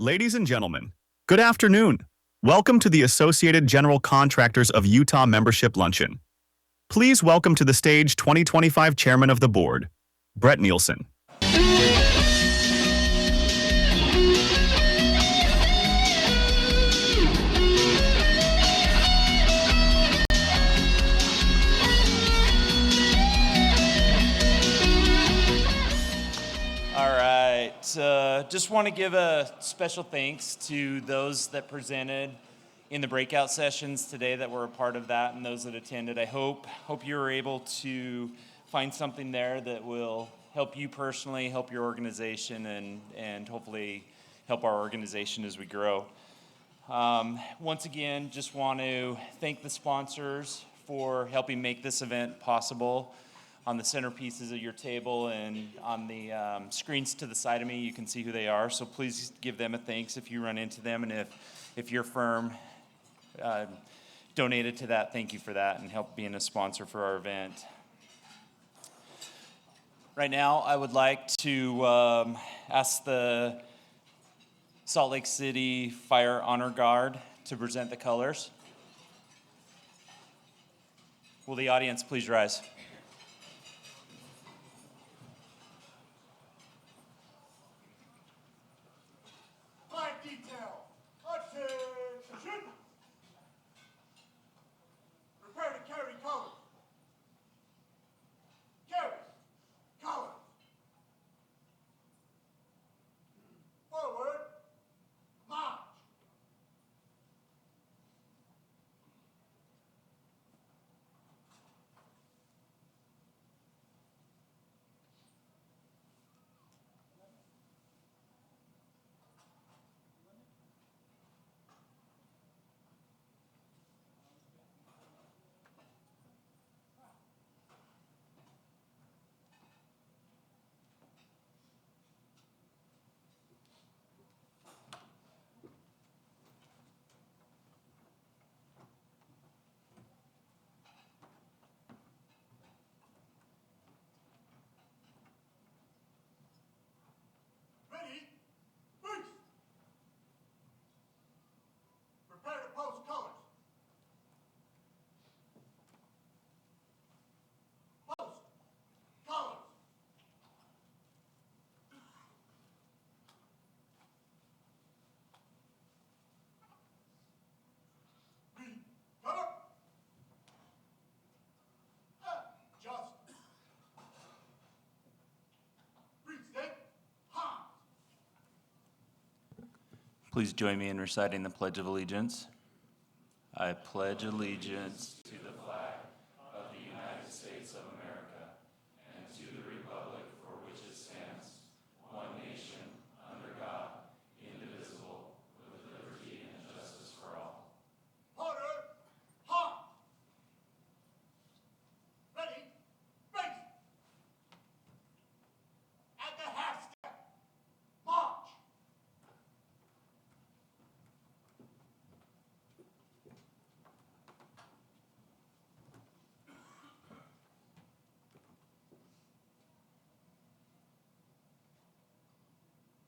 Ladies and gentlemen, good afternoon. Welcome to the Associated General Contractors of Utah Membership Luncheon. Please welcome to the stage 2025 Chairman of the Board, Brett Nielsen. Just want to give a special thanks to those that presented in the breakout sessions today that were a part of that and those that attended. I hope you were able to find something there that will help you personally, help your organization, and hopefully help our organization as we grow. Once again, just want to thank the sponsors for helping make this event possible. On the centerpieces of your table and on the screens to the side of me, you can see who they are. So please give them a thanks if you run into them. And if your firm donated to that, thank you for that and help being a sponsor for our event. Right now, I would like to ask the Salt Lake City Fire Honor Guard to present the colors. Will the audience please rise? Please join me in reciting the Pledge of Allegiance. I pledge allegiance to the flag of the United States of America and to the republic for which it stands, one nation, under God, indivisible, with liberty and justice for all. Order! Halt! Ready? Face! At the half step! March!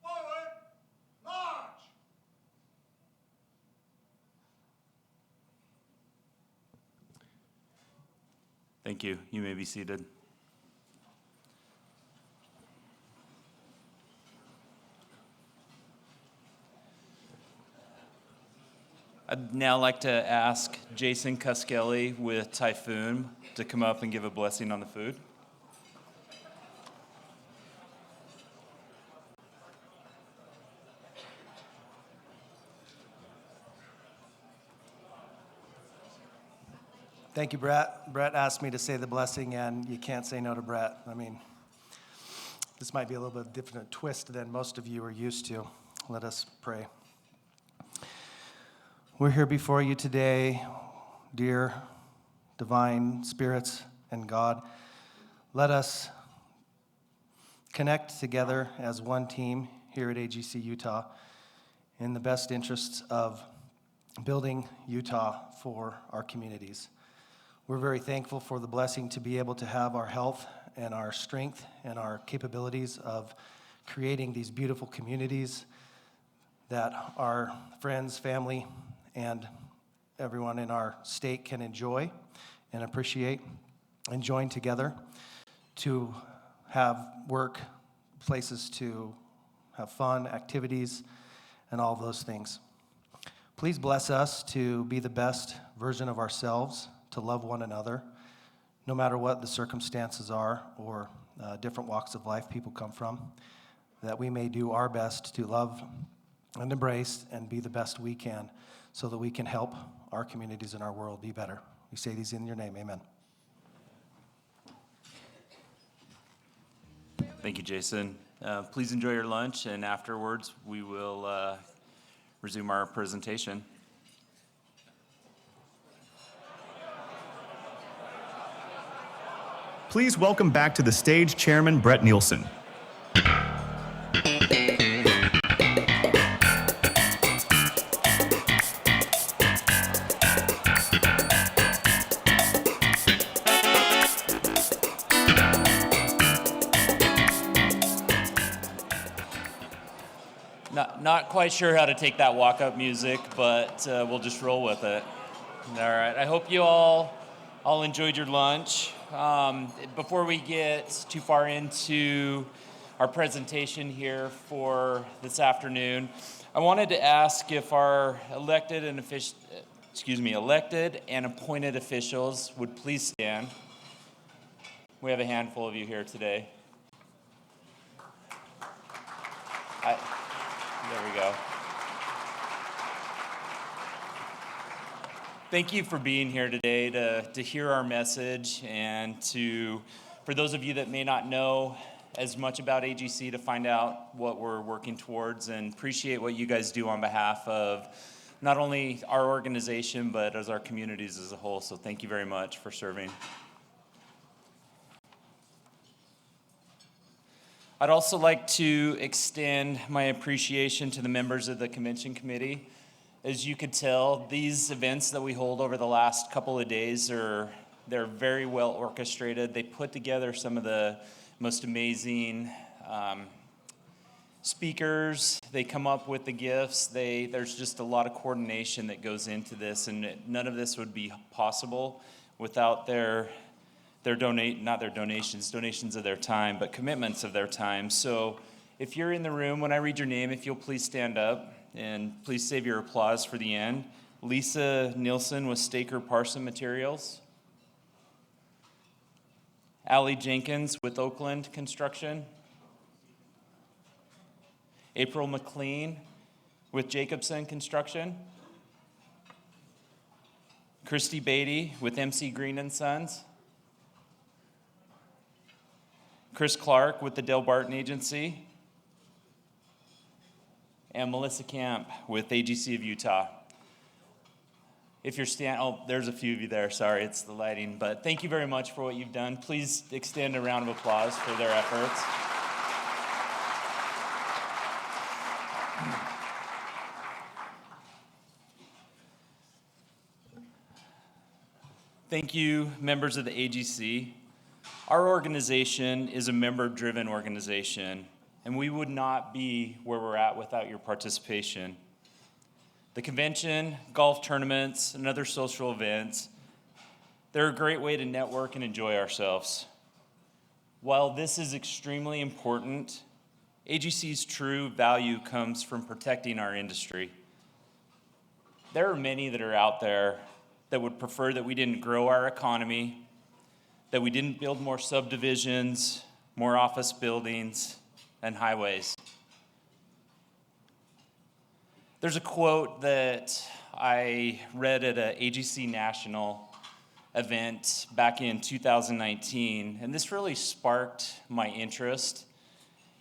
Forward! March! Thank you. You may be seated. I'd now like to ask Jason Cuskelly with Typhoon to come up and give a blessing on the food. Thank you, Brett. Brett asked me to say the blessing, and you can't say no to Brett. I mean, this might be a little bit different twist than most of you are used to. Let us pray. We're here before you today, dear divine spirits and God. Let us connect together as one team here at AGC Utah in the best interests of building Utah for our communities. We're very thankful for the blessing to be able to have our health and our strength and our capabilities of creating these beautiful communities that our friends, family, and everyone in our state can enjoy and appreciate and join together to have work, places to have fun, activities, and all of those things. Please bless us to be the best version of ourselves, to love one another, no matter what the circumstances are or different walks of life people come from, that we may do our best to love and embrace and be the best we can so that we can help our communities and our world be better. We say these in your name, amen. Thank you, Jason. Please enjoy your lunch, and afterwards we will resume our presentation. Please welcome back to the stage Chairman Brett Nielsen. Not quite sure how to take that walk-up music, but we'll just roll with it. All right. I hope you all enjoyed your lunch. Before we get too far into our presentation here for this afternoon, I wanted to ask if our elected and appointed officials would please stand. We have a handful of you here today. There we go. Thank you for being here today to hear our message and for those of you that may not know as much about AGC, to find out what we're working towards, and appreciate what you guys do on behalf of not only our organization, but as our communities as a whole. So thank you very much for serving. I'd also like to extend my appreciation to the members of the convention committee. As you could tell, these events that we hold over the last couple of days they're very well orchestrated. They put together some of the most amazing speakers. They come up with the gifts. There's just a lot of coordination that goes into this, and none of this would be possible without donations of their time, but commitments of their time. So if you're in the room, when I read your name, if you'll please stand up, and please save your applause for the end. Lisa Nielsen with Staker Parson Materials. Allie Jenkins with Oakland Construction. April McLean with Jacobson Construction. Christy Beatty with MC Green and Sons. Chris Clark with the Del Barton Agency. And Melissa Camp with AGC of Utah. If you're there's a few of you there, sorry, it's the lighting, but thank you very much for what you've done. Please extend a round of applause for their efforts. Thank you, members of the AGC. Our organization is a member-driven organization, and we would not be where we're at without your participation. The convention, golf tournaments, and other social events, they're a great way to network and enjoy ourselves. While this is extremely important, AGC's true value comes from protecting our industry. There are many that are out there that would prefer that we didn't grow our economy, that we didn't build more subdivisions, more office buildings, and highways. There's a quote that I read at an AGC National event back in 2019, and this really sparked my interest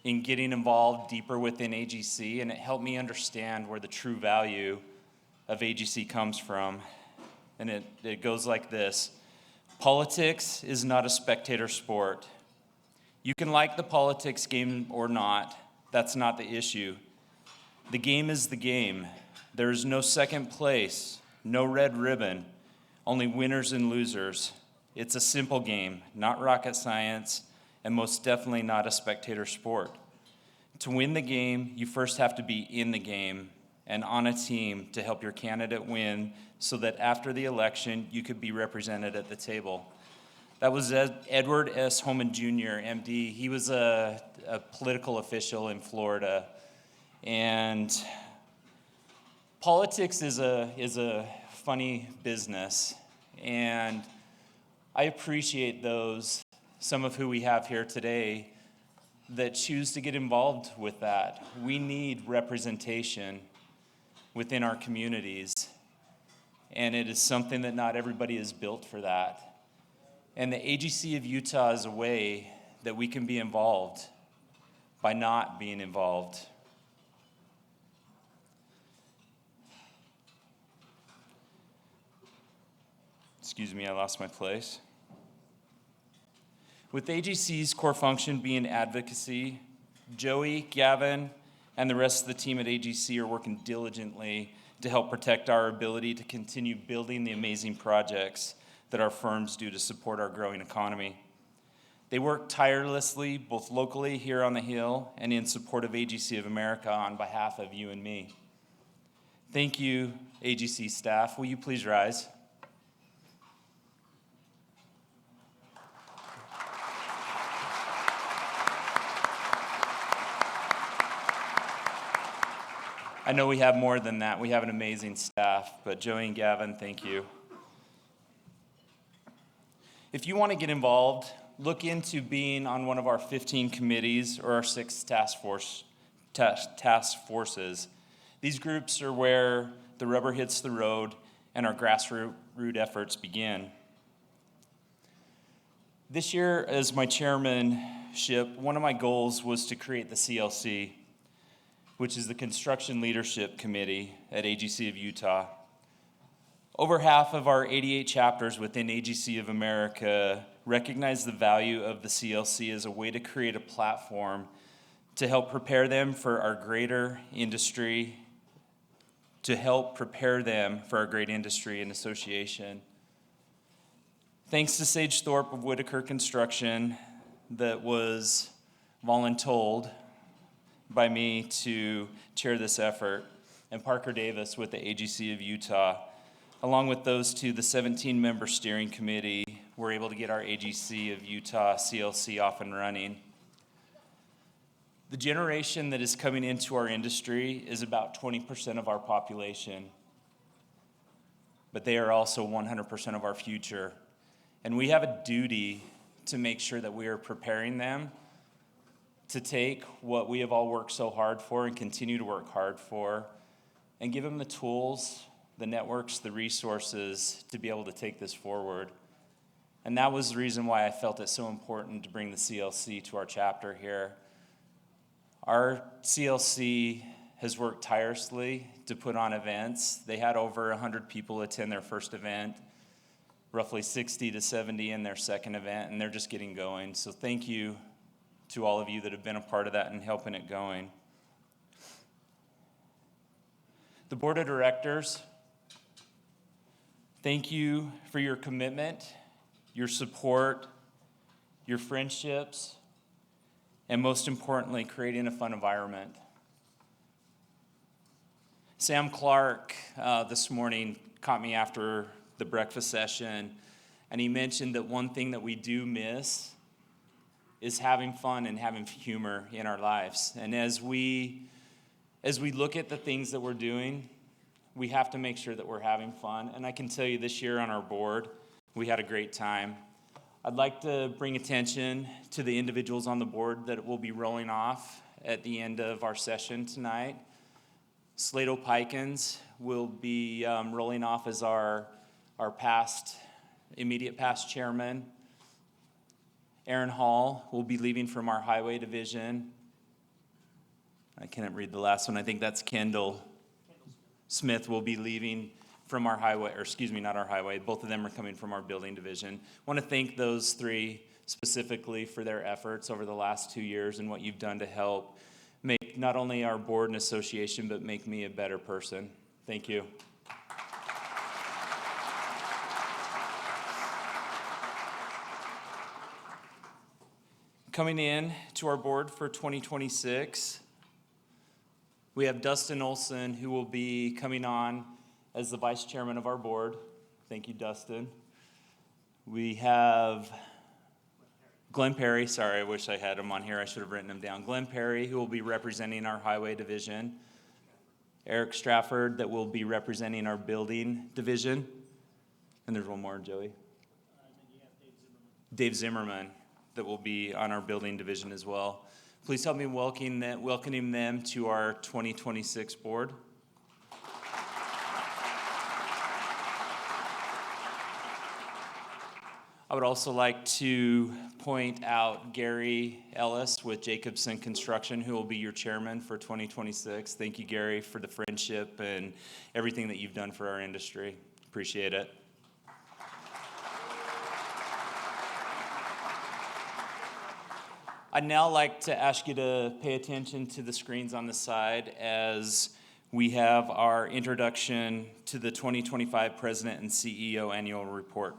in getting involved deeper within AGC, and it helped me understand where the true value of AGC comes from. And it goes like this: politics is not a spectator sport. You can like the politics game or not. That's not the issue. The game is the game. There is no second place, no red ribbon, only winners and losers. It's a simple game, not rocket science, and most definitely not a spectator sport. To win the game, you first have to be in the game, and on a team to help your candidate win so that after the election, you could be represented at the table. That was Edward S. Holman Jr., MD. He was a political official in Florida. And politics is a funny business. And I appreciate those, some of who we have here today, that choose to get involved with that. We need representation within our communities. And it is something that not everybody is built for that. And the AGC of Utah is a way that we can be involved by not being involved. Excuse me, I lost my place. With AGC's core function being advocacy, Joey, Gavin, and the rest of the team at AGC are working diligently to help protect our ability to continue building the amazing projects that our firms do to support our growing economy. They work tirelessly, both locally here on the Hill and in support of AGC of America on behalf of you and me. Thank you, AGC staff. Will you please rise? I know we have more than that. We have an amazing staff, but Joey and Gavin, thank you. If you want to get involved, look into being on one of our 15 committees or our 6 task forces. These groups are where the rubber hits the road and our grassroots efforts begin. This year, as my chairmanship, one of my goals was to create the CLC, which is the Construction Leadership Committee at AGC of Utah. Over half of our 88 chapters within AGC of America recognize the value of the CLC as a way to create a platform to help prepare them for our greater industry, and association. Thanks to Sage Thorpe of Whitaker Construction that was voluntold by me to chair this effort, and Parker Davis with the AGC of Utah. Along with those two, the 17-member steering committee were able to get our AGC of Utah CLC off and running. The generation that is coming into our industry is about 20% of our population, but they are also 100% of our future. And we have a duty to make sure that we are preparing them to take what we have all worked so hard for and continue to work hard for, and give them the tools, the networks, the resources to be able to take this forward. And that was the reason why I felt it so important to bring the CLC to our chapter here. Our CLC has worked tirelessly to put on events. They had over 100 people attend their first event, roughly 60 to 70 in their second event, and they're just getting going. So thank you to all of you that have been a part of that and helping it going. The board of directors, thank you for your commitment, your support, your friendships, and most importantly, creating a fun environment. Sam Clark this morning caught me after the breakfast session, and he mentioned that one thing that we do miss is having fun and having humor in our lives. And as we look at the things that we're doing, we have to make sure that we're having fun. And I can tell you this year on our board, we had a great time. I'd like to bring attention to the individuals on the board that will be rolling off at the end of our session tonight. Slato Pikens will be rolling off as our immediate past chairman. Aaron Hall will be leaving from our highway division. I can't read the last one. I think that's Kendall Smith will be leaving from our highway, or excuse me, not our highway. Both of them are coming from our building division. I want to thank those three specifically for their efforts over the last 2 years and what you've done to help make not only our board and association, but make me a better person. Thank you. Coming in to our board for 2026, We have Dustin Olson, who will be coming on as the vice chairman of our board. Thank you, Dustin. We have Glenn Perry. Sorry, I wish I had him on here. I should have written him down. Glenn Perry, who will be representing our highway division. Eric Strafford, that will be representing our building division. And there's one more, Joey. Dave Zimmerman, that will be on our building division as well. Please help me welcoming them to our 2026 board. I would also like to point out Gary Ellis with Jacobson Construction, who will be your chairman for 2026. Thank you, Gary, for the friendship and everything that you've done for our industry. Appreciate it. I'd now like to ask you to pay attention to the screens on the side as we have our introduction to the 2025 President and CEO Annual Report.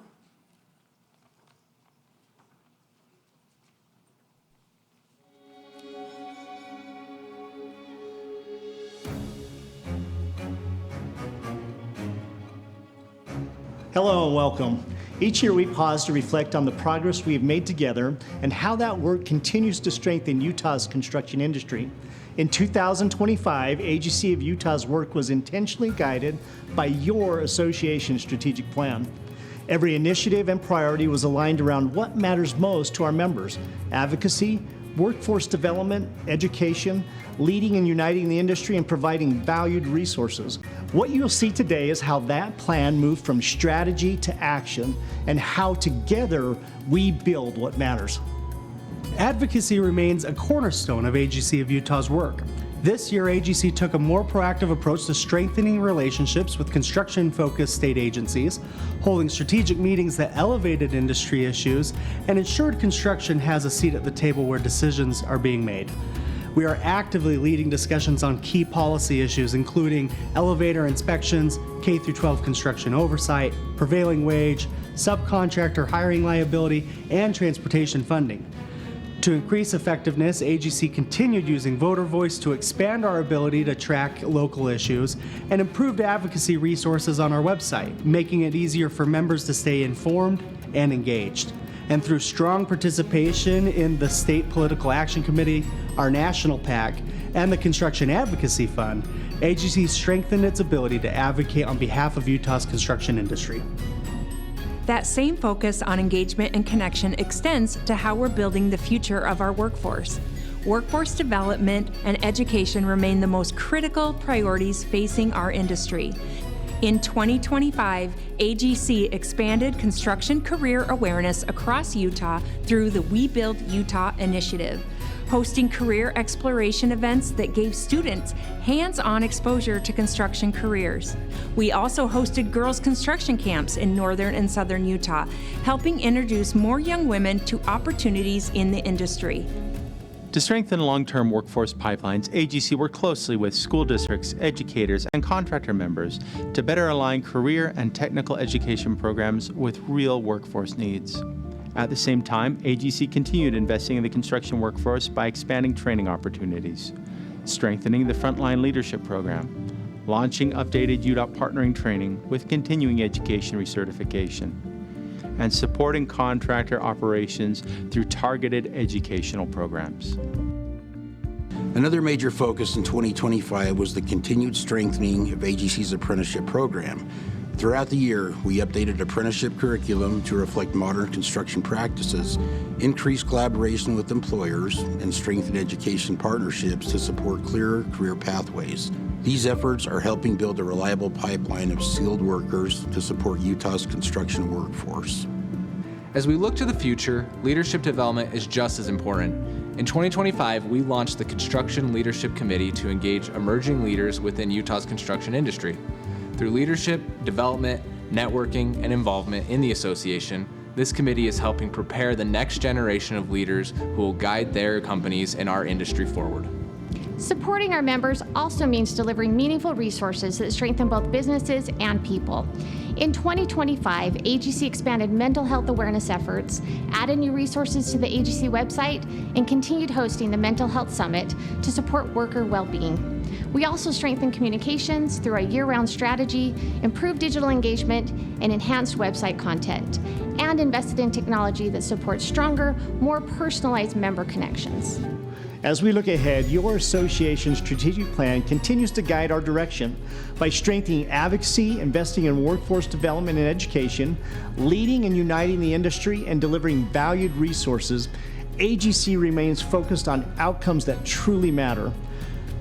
Hello and welcome. Each year we pause to reflect on the progress we have made together and how that work continues to strengthen Utah's construction industry. In 2025, AGC of Utah's work was intentionally guided by your association's strategic plan. Every initiative and priority was aligned around what matters most to our members: advocacy, workforce development, education, leading and uniting the industry, and providing valued resources. What you'll see today is how that plan moved from strategy to action and how together we build what matters. Advocacy remains a cornerstone of AGC of Utah's work. This year, AGC took a more proactive approach to strengthening relationships with construction-focused state agencies, holding strategic meetings that elevated industry issues, and ensured construction has a seat at the table where decisions are being made. We are actively leading discussions on key policy issues, including elevator inspections, K-12 construction oversight, prevailing wage, subcontractor hiring liability, and transportation funding. To increase effectiveness, AGC continued using voter voice to expand our ability to track local issues and improved advocacy resources on our website, making it easier for members to stay informed and engaged. And through strong participation in the State Political Action Committee, our National PAC, and the Construction Advocacy Fund, AGC strengthened its ability to advocate on behalf of Utah's construction industry. That same focus on engagement and connection extends to how we're building the future of our workforce. Workforce development and education remain the most critical priorities facing our industry. In 2025, AGC expanded construction career awareness across Utah through the We Build Utah initiative, hosting career exploration events that gave students hands-on exposure to construction careers. We also hosted girls' construction camps in northern and southern Utah, helping introduce more young women to opportunities in the industry. To strengthen long-term workforce pipelines, AGC worked closely with school districts, educators, and contractor members to better align career and technical education programs with real workforce needs. At the same time, AGC continued investing in the construction workforce by expanding training opportunities, strengthening the frontline leadership program, launching updated UDOT partnering training with continuing education recertification, and supporting contractor operations through targeted educational programs. Another major focus in 2025 was the continued strengthening of AGC's apprenticeship program. Throughout the year, we updated apprenticeship curriculum to reflect modern construction practices, increased collaboration with employers, and strengthened education partnerships to support clearer career pathways. These efforts are helping build a reliable pipeline of skilled workers to support Utah's construction workforce. As we look to the future, leadership development is just as important. In 2025, we launched the Construction Leadership Committee to engage emerging leaders within Utah's construction industry. Through leadership, development, networking, and involvement in the association, this committee is helping prepare the next generation of leaders who will guide their companies and our industry forward. Supporting our members also means delivering meaningful resources that strengthen both businesses and people. In 2025, AGC expanded mental health awareness efforts, added new resources to the AGC website, and continued hosting the Mental Health Summit to support worker well-being. We also strengthened communications through a year-round strategy, improved digital engagement, and enhanced website content, and invested in technology that supports stronger, more personalized member connections. As we look ahead, your association's strategic plan continues to guide our direction by strengthening advocacy, investing in workforce development and education, leading and uniting the industry, and delivering valued resources. AGC remains focused on outcomes that truly matter.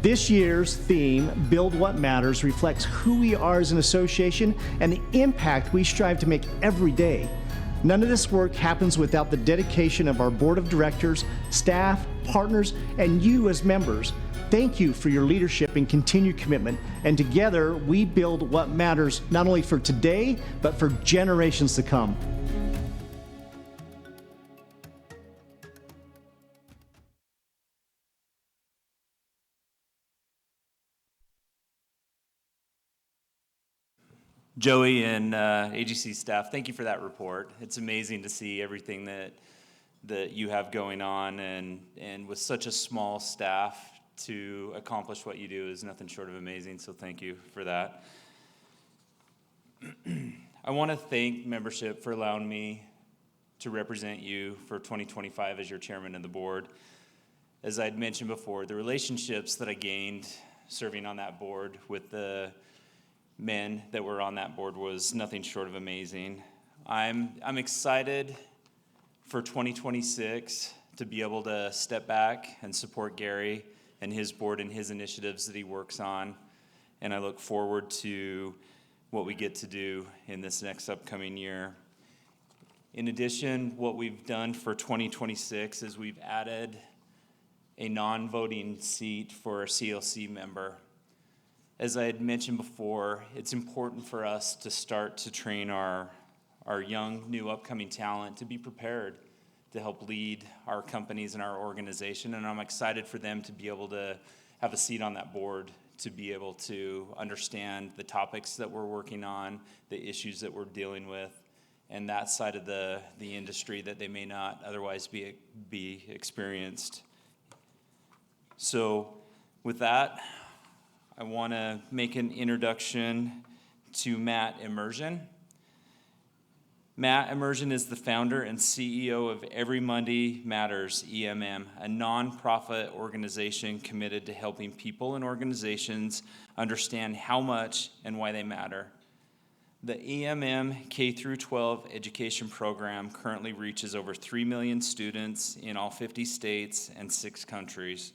This year's theme, Build What Matters, reflects who we are as an association and the impact we strive to make every day. None of this work happens without the dedication of our board of directors, staff, partners, and you as members. Thank you for your leadership and continued commitment. And together, we build what matters not only for today, but for generations to come. Joey and AGC staff, thank you for that report. It's amazing to see everything that you have going on, and with such a small staff to accomplish what you do is nothing short of amazing, so thank you for that. I want to thank membership for allowing me to represent you for 2025 as your chairman of the board. As I'd mentioned before, the relationships that I gained serving on that board with the men that were on that board was nothing short of amazing. I'm excited for 2026 to be able to step back and support Gary and his board and his initiatives that he works on, and I look forward to what we get to do in this next upcoming year. In addition, what we've done for 2026 is we've added a non-voting seat for a CLC member. As I had mentioned before, it's important for us to start to train our young, new, upcoming talent to be prepared to help lead our companies and our organization, and I'm excited for them to be able to have a seat on that board, to be able to understand the topics that we're working on, the issues that we're dealing with, and that side of the industry that they may not otherwise be experienced. So with that, I want to make an introduction to Matt Immersion. Matt Immersion is the founder and CEO of Every Monday Matters, EMM, a nonprofit organization committed to helping people and organizations understand how much and why they matter. The EMM K-12 education program currently reaches over 3 million students in all 50 states and 6 countries.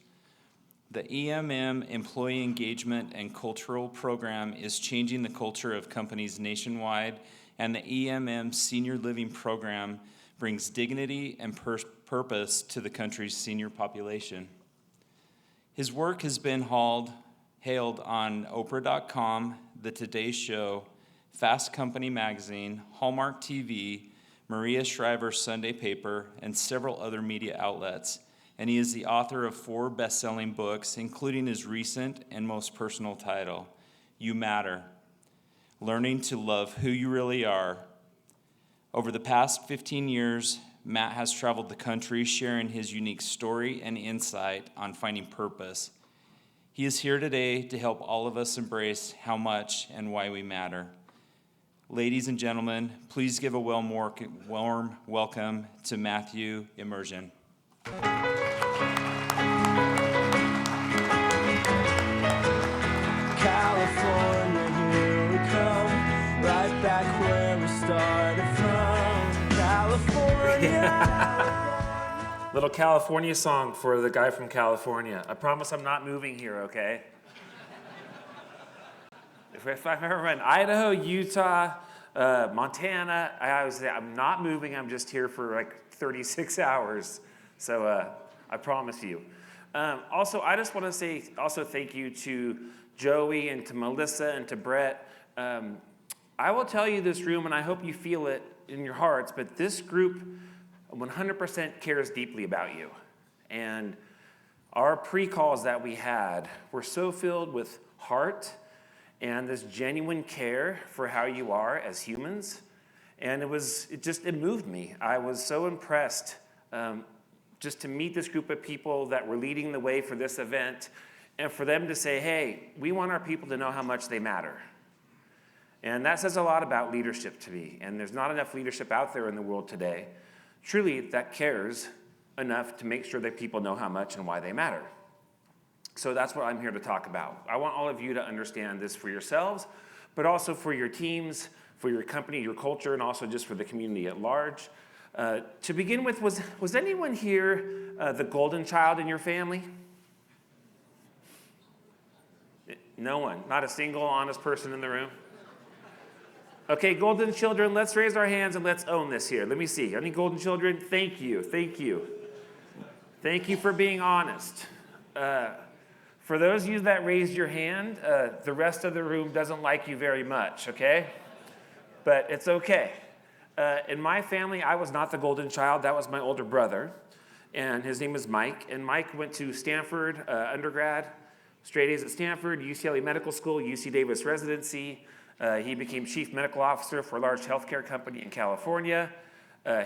The EMM Employee Engagement and Cultural Program is changing the culture of companies nationwide, and the EMM Senior Living Program brings dignity and purpose to the country's senior population. His work has been hailed on Oprah.com, The Today Show, Fast Company Magazine, Hallmark TV, Maria Shriver's Sunday Paper, and several other media outlets. And he is the author of 4 best-selling books, including his recent and most personal title, You Matter, Learning to Love Who You Really Are. Over the past 15 years, Matt has traveled the country sharing his unique story and insight on finding purpose. He is here today to help all of us embrace how much and why we matter. Ladies and gentlemen, please give a warm welcome to Matthew Immersion. California, here we come, right back where we started from. California. Little California song for the guy from California. I promise I'm not moving here, okay? If I'm ever in Idaho, Utah, Montana, I always say I'm not moving, I'm just here for like 36 hours. So I promise you. Also, I just want to say also thank you to Joey and to Melissa and to Brett. I will tell you this room, and I hope you feel it in your hearts, but this group 100% cares deeply about you. And Our pre-calls that we had were so filled with heart and this genuine care for how you are as humans. And it moved me. I was so impressed just to meet this group of people that were leading the way for this event, and for them to say, hey, we want our people to know how much they matter. And that says a lot about leadership to me. And there's not enough leadership out there in the world today, truly, that cares enough to make sure that people know how much and why they matter. So that's what I'm here to talk about. I want all of you to understand this for yourselves, but also for your teams, for your company, your culture, and also just for the community at large. To begin with, was anyone here the golden child in your family? No one, not a single honest person in the room? Okay, golden children, let's raise our hands and let's own this here. Let me see. Any golden children? Thank you, thank you. Thank you for being honest. For those of you that raised your hand, the rest of the room doesn't like you very much, okay? But it's okay. In my family, I was not the golden child. That was my older brother, and his name is Mike. And Mike went to Stanford undergrad, straight A's at Stanford, UCLA Medical School, UC Davis residency. He became chief medical officer for a large healthcare company in California.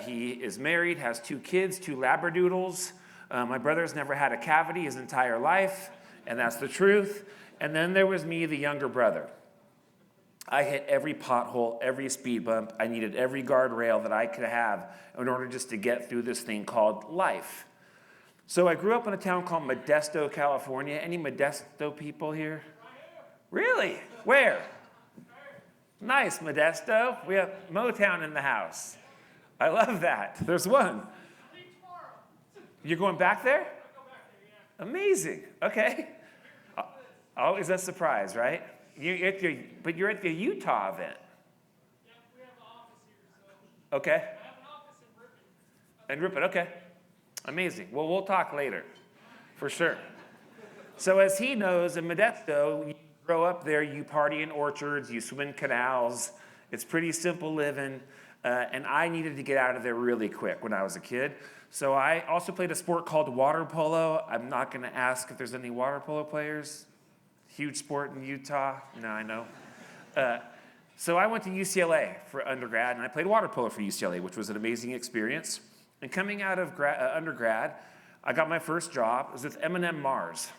He is married, has 2 kids, 2 Labradoodles. My brother's never had a cavity his entire life, and that's the truth. And then there was me, the younger brother. I hit every pothole, every speed bump. I needed every guardrail that I could have in order just to get through this thing called life. So I grew up in a town called Modesto, California. Any Modesto people here? Really? Where? Nice, Modesto. We have Motown in the house. I love that. There's one. You're going back there? Amazing. Okay. Always a surprise, right? But you're at the Utah event. Yeah, we have an office here, so. Okay. I have an office in Ripon. In Ripon, okay. Amazing. Well, we'll talk later, for sure. So as he knows, in Modesto, you grow up there, you party in orchards, you swim in canals. It's pretty simple living. And I needed to get out of there really quick when I was a kid. So I also played a sport called water polo. I'm not going to ask if there's any water polo players. Huge sport in Utah. No, I know. So I went to UCLA for undergrad, and I played water polo for UCLA, which was an amazing experience. And coming out of undergrad, I got my first job. It was with M&M Mars.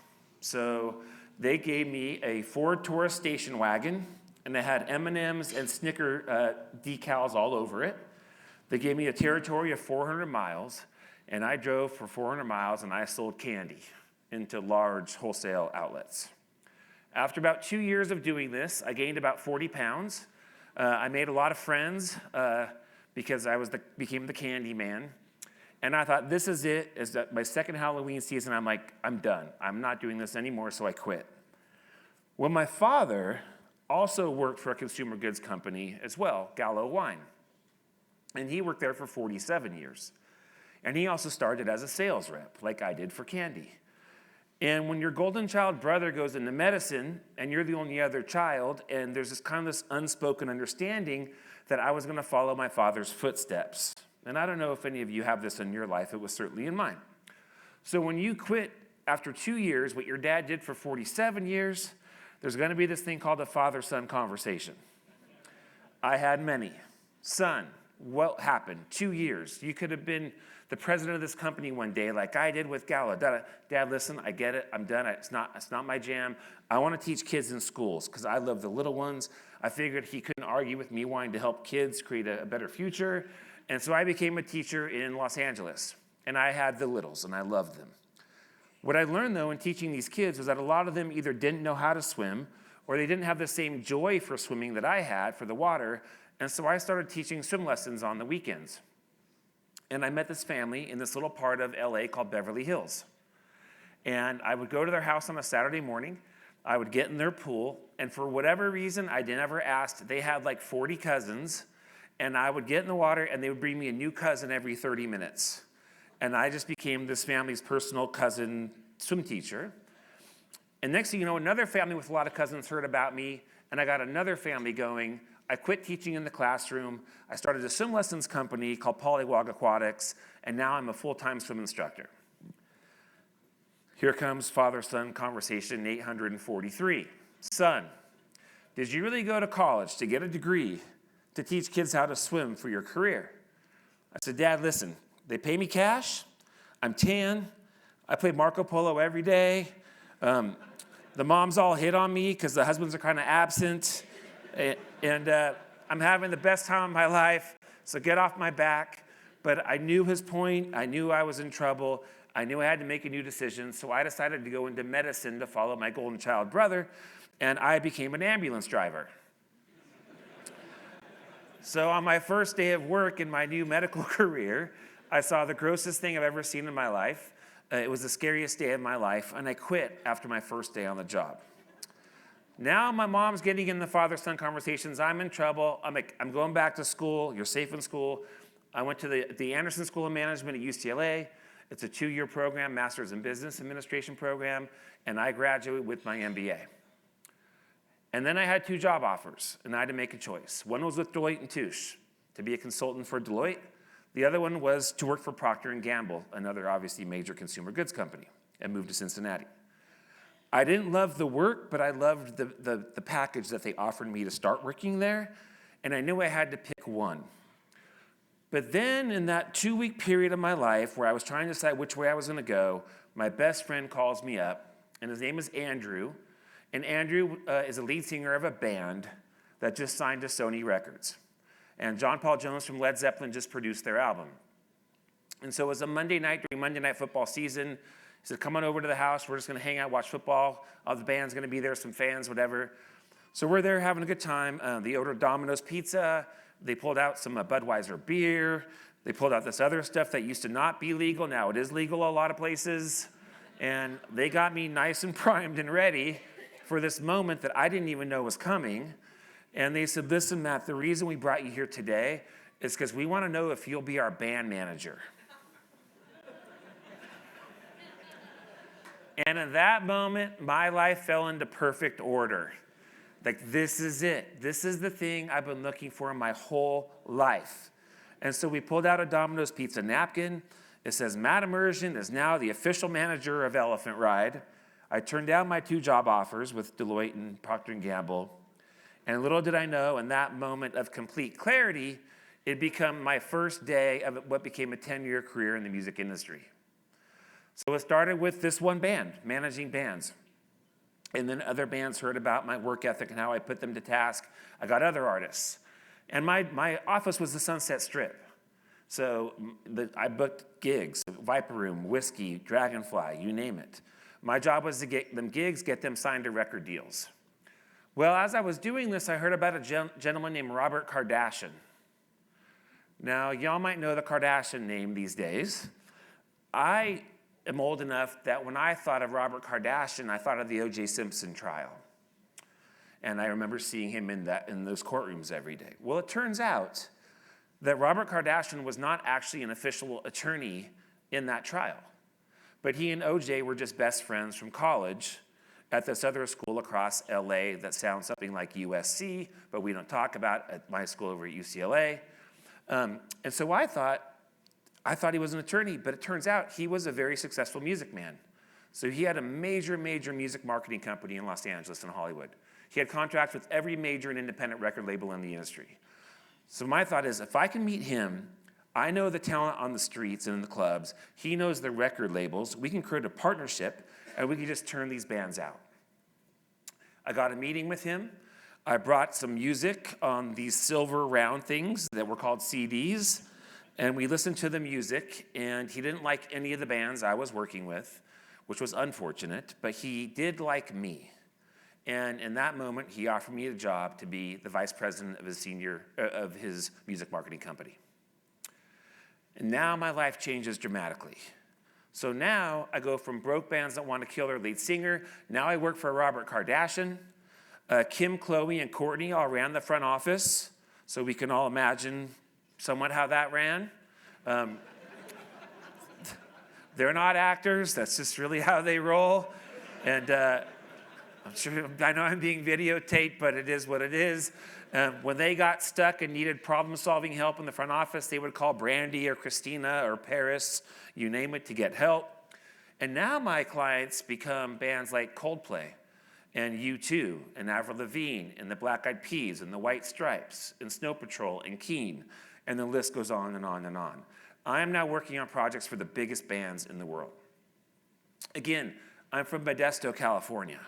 So they gave me a Ford Taurus station wagon, and it had M&Ms and Snicker decals all over it. They gave me a territory of 400 miles, and I drove for 400 miles, and I sold candy into large wholesale outlets. After about 2 years of doing this, I gained about 40 pounds. I made a lot of friends because I became the candy man. And I thought, this is it. It's my second Halloween season. I'm like, I'm done. I'm not doing this anymore, so I quit. Well, my father also worked for a consumer goods company as well, Gallo Wine. And he worked there for 47 years. And he also started as a sales rep, like I did for candy. And when your golden child brother goes into medicine, and you're the only other child, and there's this kind of this unspoken understanding that I was going to follow my father's footsteps. And I don't know if any of you have this in your life. It was certainly in mine. So when you quit after 2 years, what your dad did for 47 years, there's going to be this thing called a father-son conversation. I had many. Son, what happened? 2 years. You could have been the president of this company one day like I did with Gallo. Dad, listen, I get it. I'm done. It's not my jam. I want to teach kids in schools because I love the little ones. I figured he couldn't argue with me wanting to help kids create a better future. And so I became a teacher in Los Angeles. And I had the littles, and I loved them. What I learned, though, in teaching these kids was that a lot of them either didn't know how to swim or they didn't have the same joy for swimming that I had for the water. And so I started teaching swim lessons on the weekends. And I met this family in this little part of LA called Beverly Hills. And I would go to their house on a Saturday morning. I would get in their pool. And for whatever reason, I never asked, they had like 40 cousins. And I would get in the water, and they would bring me a new cousin every 30 minutes. And I just became this family's personal cousin swim teacher. And next thing you know, another family with a lot of cousins heard about me, and I got another family going. I quit teaching in the classroom. I started a swim lessons company called Polywog Aquatics, and now I'm a full-time swim instructor. Here comes father-son conversation 843. Son, did you really go to college to get a degree to teach kids how to swim for your career? I said, Dad, listen, they pay me cash. I'm tan. I play Marco Polo every day. The moms all hit on me because the husbands are kind of absent. And I'm having the best time of my life, so get off my back. But I knew his point. I knew I was in trouble. I knew I had to make a new decision, so I decided to go into medicine to follow my golden child brother, and I became an ambulance driver. So on my first day of work in my new medical career, I saw the grossest thing I've ever seen in my life. It was the scariest day of my life, and I quit after my first day on the job. Now my mom's getting in the father-son conversations. I'm in trouble. I'm going back to school. You're safe in school. I went to the Anderson School of Management at UCLA. It's a 2-year program, Master's in Business Administration program, and I graduated with my MBA. And then I had 2 job offers, and I had to make a choice. One was with Deloitte & Touche, to be a consultant for Deloitte. The other one was to work for Procter & Gamble, another obviously major consumer goods company, and moved to Cincinnati. I didn't love the work, but I loved the package that they offered me to start working there, and I knew I had to pick one. But then in that 2-week period of my life where I was trying to decide which way I was going to go, my best friend calls me up, and his name is Andrew, and Andrew is a lead singer of a band that just signed to Sony Records. And John Paul Jones from Led Zeppelin just produced their album. And so it was a Monday night during Monday Night Football season. He said, come on over to the house. We're just going to hang out, watch football. All the band's going to be there, some fans, whatever. So we're there having a good time. They ordered Domino's pizza. They pulled out some Budweiser beer. They pulled out this other stuff that used to not be legal. Now it is legal a lot of places. And they got me nice and primed and ready for this moment that I didn't even know was coming. And they said, listen, Matt, the reason we brought you here today is because we want to know if you'll be our band manager. And in that moment, my life fell into perfect order. Like, this is it. This is the thing I've been looking for in my whole life. And so we pulled out a Domino's Pizza napkin. It says, Matt Immersion is now the official manager of Elephant Ride. I turned down my 2 job offers with Deloitte and Procter & Gamble. And little did I know, in that moment of complete clarity, it became my first day of what became a 10-year career in the music industry. So it started with this one band, managing bands. And then other bands heard about my work ethic and how I put them to task. I got other artists. And my office was the Sunset Strip. So I booked gigs, Viper Room, Whiskey, Dragonfly, you name it. My job was to get them gigs, get them signed to record deals. Well, as I was doing this, I heard about a gentleman named Robert Kardashian. Now, y'all might know the Kardashian name these days. I am old enough that when I thought of Robert Kardashian, I thought of the O.J. Simpson trial. And I remember seeing him in those courtrooms every day. Well, it turns out that Robert Kardashian was not actually an official attorney in that trial. But he and O.J. were just best friends from college at this other school across LA that sounds something like USC, but we don't talk about at my school over at UCLA. And so I thought he was an attorney, but it turns out he was a very successful music man. So he had a major, major music marketing company in Los Angeles and Hollywood. He had contracts with every major and independent record label in the industry. So my thought is, if I can meet him, I know the talent on the streets and in the clubs. He knows the record labels. We can create a partnership, and we can just turn these bands out. I got a meeting with him. I brought some music on these silver round things that were called CDs, and we listened to the music, and he didn't like any of the bands I was working with, which was unfortunate, but he did like me. And in that moment, he offered me a job to be the vice president of his music marketing company. And now my life changes dramatically. So now I go from broke bands that want to kill their lead singer. Now I work for Robert Kardashian. Kim, Chloe, and Courtney all ran the front office, so we can all imagine somewhat how that ran. They're not actors. That's just really how they roll. And I know I'm being videotaped, but it is what it is. When they got stuck and needed problem-solving help in the front office, they would call Brandy or Christina or Paris, you name it, to get help. And now my clients become bands like Coldplay and U2 and Avril Lavigne and the Black Eyed Peas and the White Stripes and Snow Patrol and Keane, and the list goes on and on and on. I am now working on projects for the biggest bands in the world. Again, I'm from Modesto, California.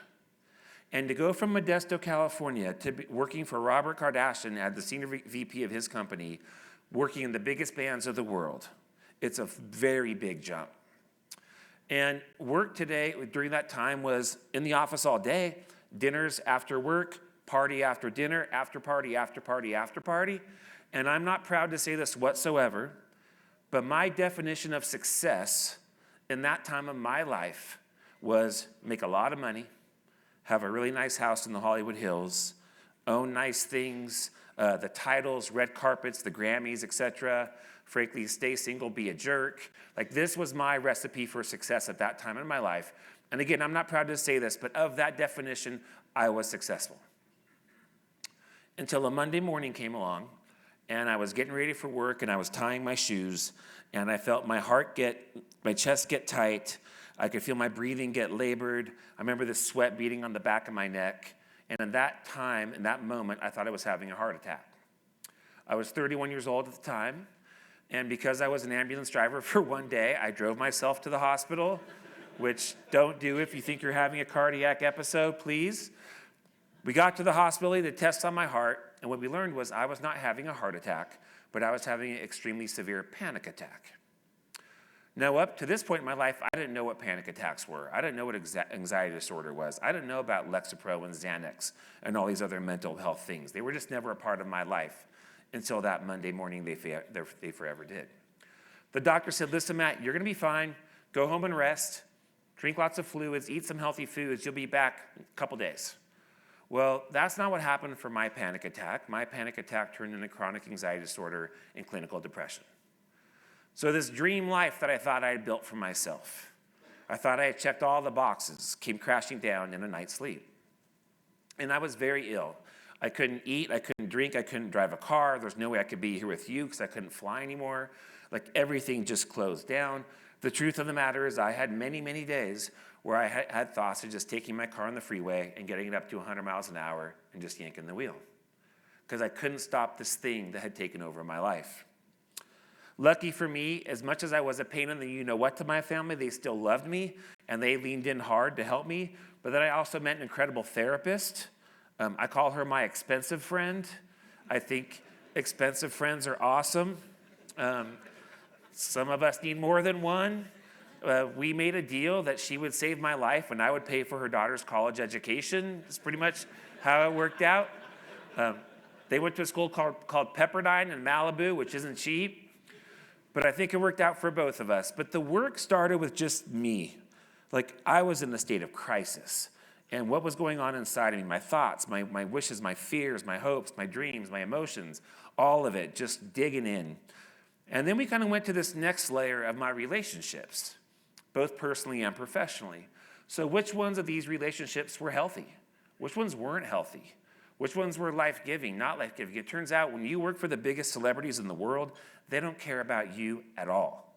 And to go from Modesto, California to working for Robert Kardashian as the senior VP of his company, working in the biggest bands of the world, it's a very big jump. And work today, during that time, was in the office all day, dinners after work, party after dinner, after party, after party, after party. And I'm not proud to say this whatsoever, but my definition of success in that time of my life was make a lot of money, have a really nice house in the Hollywood Hills, own nice things, the titles, red carpets, the Grammys, etc. Frankly, stay single, be a jerk. Like, this was my recipe for success at that time in my life. And again, I'm not proud to say this, but of that definition, I was successful. Until a Monday morning came along, and I was getting ready for work, and I was tying my shoes, and I felt my chest get tight. I could feel my breathing get labored. I remember the sweat beating on the back of my neck. And in that time, in that moment, I thought I was having a heart attack. I was 31 years old at the time. And because I was an ambulance driver for one day, I drove myself to the hospital, which don't do if you think you're having a cardiac episode, please. We got to the hospital, they did tests on my heart, and what we learned was I was not having a heart attack, but I was having an extremely severe panic attack. Now, up to this point in my life, I didn't know what panic attacks were. I didn't know what anxiety disorder was. I didn't know about Lexapro and Xanax and all these other mental health things. They were just never a part of my life until that Monday morning they forever did. The doctor said, listen, Matt, you're going to be fine. Go home and rest. Drink lots of fluids. Eat some healthy foods. You'll be back in a couple days. Well, that's not what happened for my panic attack. My panic attack turned into chronic anxiety disorder and clinical depression. So this dream life that I thought I had built for myself, I thought I had checked all the boxes, came crashing down in a night's sleep. And I was very ill. I couldn't eat, I couldn't drink, I couldn't drive a car. There's no way I could be here with you because I couldn't fly anymore. Like, everything just closed down. The truth of the matter is I had many, many days where I had thoughts of just taking my car on the freeway and getting it up to 100 miles an hour and just yanking the wheel, because I couldn't stop this thing that had taken over my life. Lucky for me, as much as I was a pain in the you-know-what to my family, they still loved me, and they leaned in hard to help me. But then I also met an incredible therapist. I call her my expensive friend. I think expensive friends are awesome. Some of us need more than one. We made a deal that she would save my life and I would pay for her daughter's college education. That's pretty much how it worked out. They went to a school called Pepperdine in Malibu, which isn't cheap. But I think it worked out for both of us. But the work started with just me. Like, I was in a state of crisis. And what was going on inside of me, my thoughts, my wishes, my fears, my hopes, my dreams, my emotions, all of it, just digging in. And then we kind of went to this next layer of my relationships, both personally and professionally. So which ones of these relationships were healthy? Which ones weren't healthy? Which ones were life-giving, not life-giving? It turns out when you work for the biggest celebrities in the world, they don't care about you at all.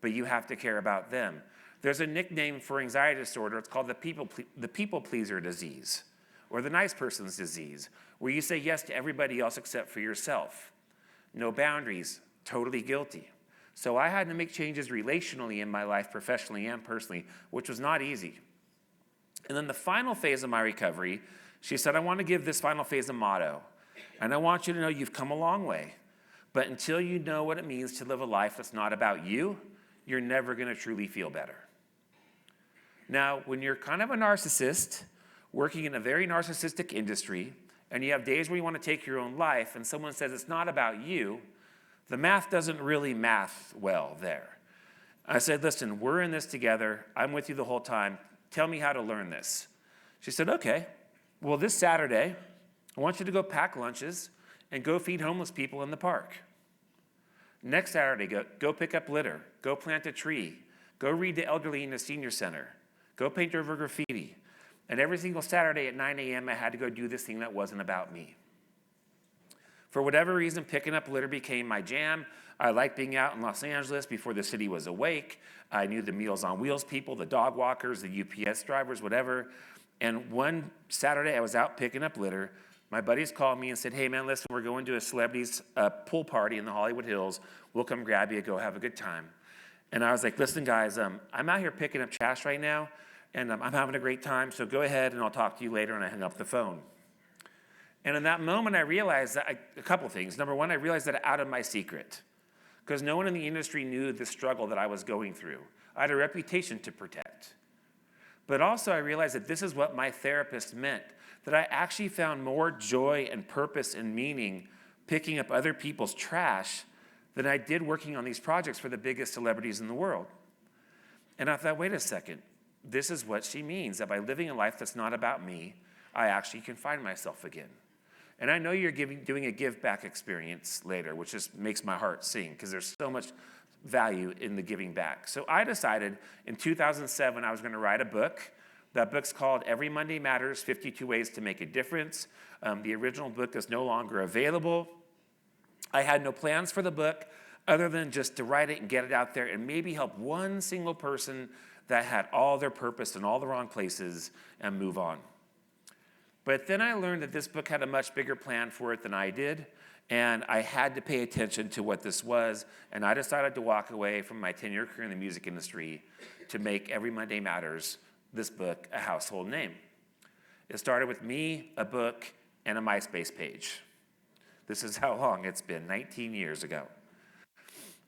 But you have to care about them. There's a nickname for anxiety disorder. It's called the people pleaser disease, or the nice person's disease, where you say yes to everybody else except for yourself. No boundaries, totally guilty. So I had to make changes relationally in my life, professionally and personally, which was not easy. And then the final phase of my recovery, she said, I want to give this final phase a motto. And I want you to know you've come a long way. But until you know what it means to live a life that's not about you, you're never going to truly feel better. Now, when you're kind of a narcissist, working in a very narcissistic industry, and you have days where you want to take your own life, and someone says it's not about you, the math doesn't really math well there. I said, listen, we're in this together. I'm with you the whole time. Tell me how to learn this. She said, okay. Well, this Saturday, I want you to go pack lunches and go feed homeless people in the park. Next Saturday, go pick up litter. Go plant a tree. Go read to elderly in a senior center. Go paint over graffiti. And every single Saturday at 9 a.m., I had to go do this thing that wasn't about me. For whatever reason, picking up litter became my jam. I liked being out in Los Angeles before the city was awake. I knew the Meals on Wheels people, the dog walkers, the UPS drivers, whatever. And one Saturday, I was out picking up litter. My buddies called me and said, hey, man, listen, we're going to a celebrities pool party in the Hollywood Hills. We'll come grab you, go have a good time. And I was like, listen, guys, I'm out here picking up trash right now, and I'm having a great time, so go ahead, and I'll talk to you later, and I hung up the phone. And in that moment, I realized that a couple things. Number one, I realized that I outed my secret, because no one in the industry knew the struggle that I was going through. I had a reputation to protect. But also, I realized that this is what my therapist meant, that I actually found more joy and purpose and meaning picking up other people's trash than I did working on these projects for the biggest celebrities in the world. And I thought, wait a second, this is what she means, that by living a life that's not about me, I actually can find myself again. And I know you're doing a give back experience later, which just makes my heart sing, because there's so much value in the giving back. So I decided in 2007 I was going to write a book. That book's called Every Monday Matters, 52 Ways to Make a Difference. The original book is no longer available. I had no plans for the book other than just to write it and get it out there and maybe help one single person that had all their purpose in all the wrong places and move on. But then I learned that this book had a much bigger plan for it than I did, and I had to pay attention to what this was, and I decided to walk away from my 10-year career in the music industry to make Every Monday Matters, this book, a household name. It started with me, a book, and a MySpace page. This is how long it's been, 19 years ago.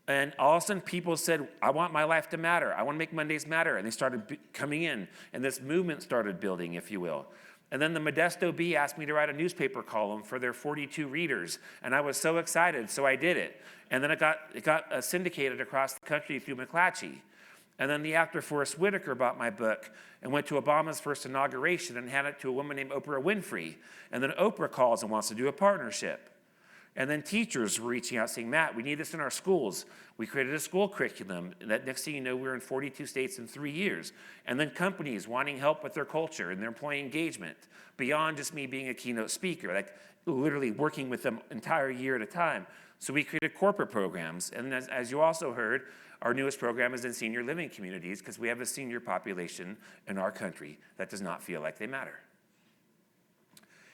And all of a sudden, people said, I want my life to matter. I want to make Mondays matter. And they started coming in, and this movement started building, if you will. And then the Modesto Bee asked me to write a newspaper column for their 42 readers, and I was so excited, so I did it. And then it got syndicated across the country through McClatchy. And then the actor Forrest Whitaker bought my book and went to Obama's first inauguration and handed it to a woman named Oprah Winfrey. And then Oprah calls and wants to do a partnership. And then teachers were reaching out saying, Matt, we need this in our schools. We created a school curriculum. And that next thing you know, we're in 42 states in 3 years. And then companies wanting help with their culture and their employee engagement beyond just me being a keynote speaker, like literally working with them entire year at a time. So we created corporate programs. And as you also heard, our newest program is in senior living communities because we have a senior population in our country that does not feel like they matter.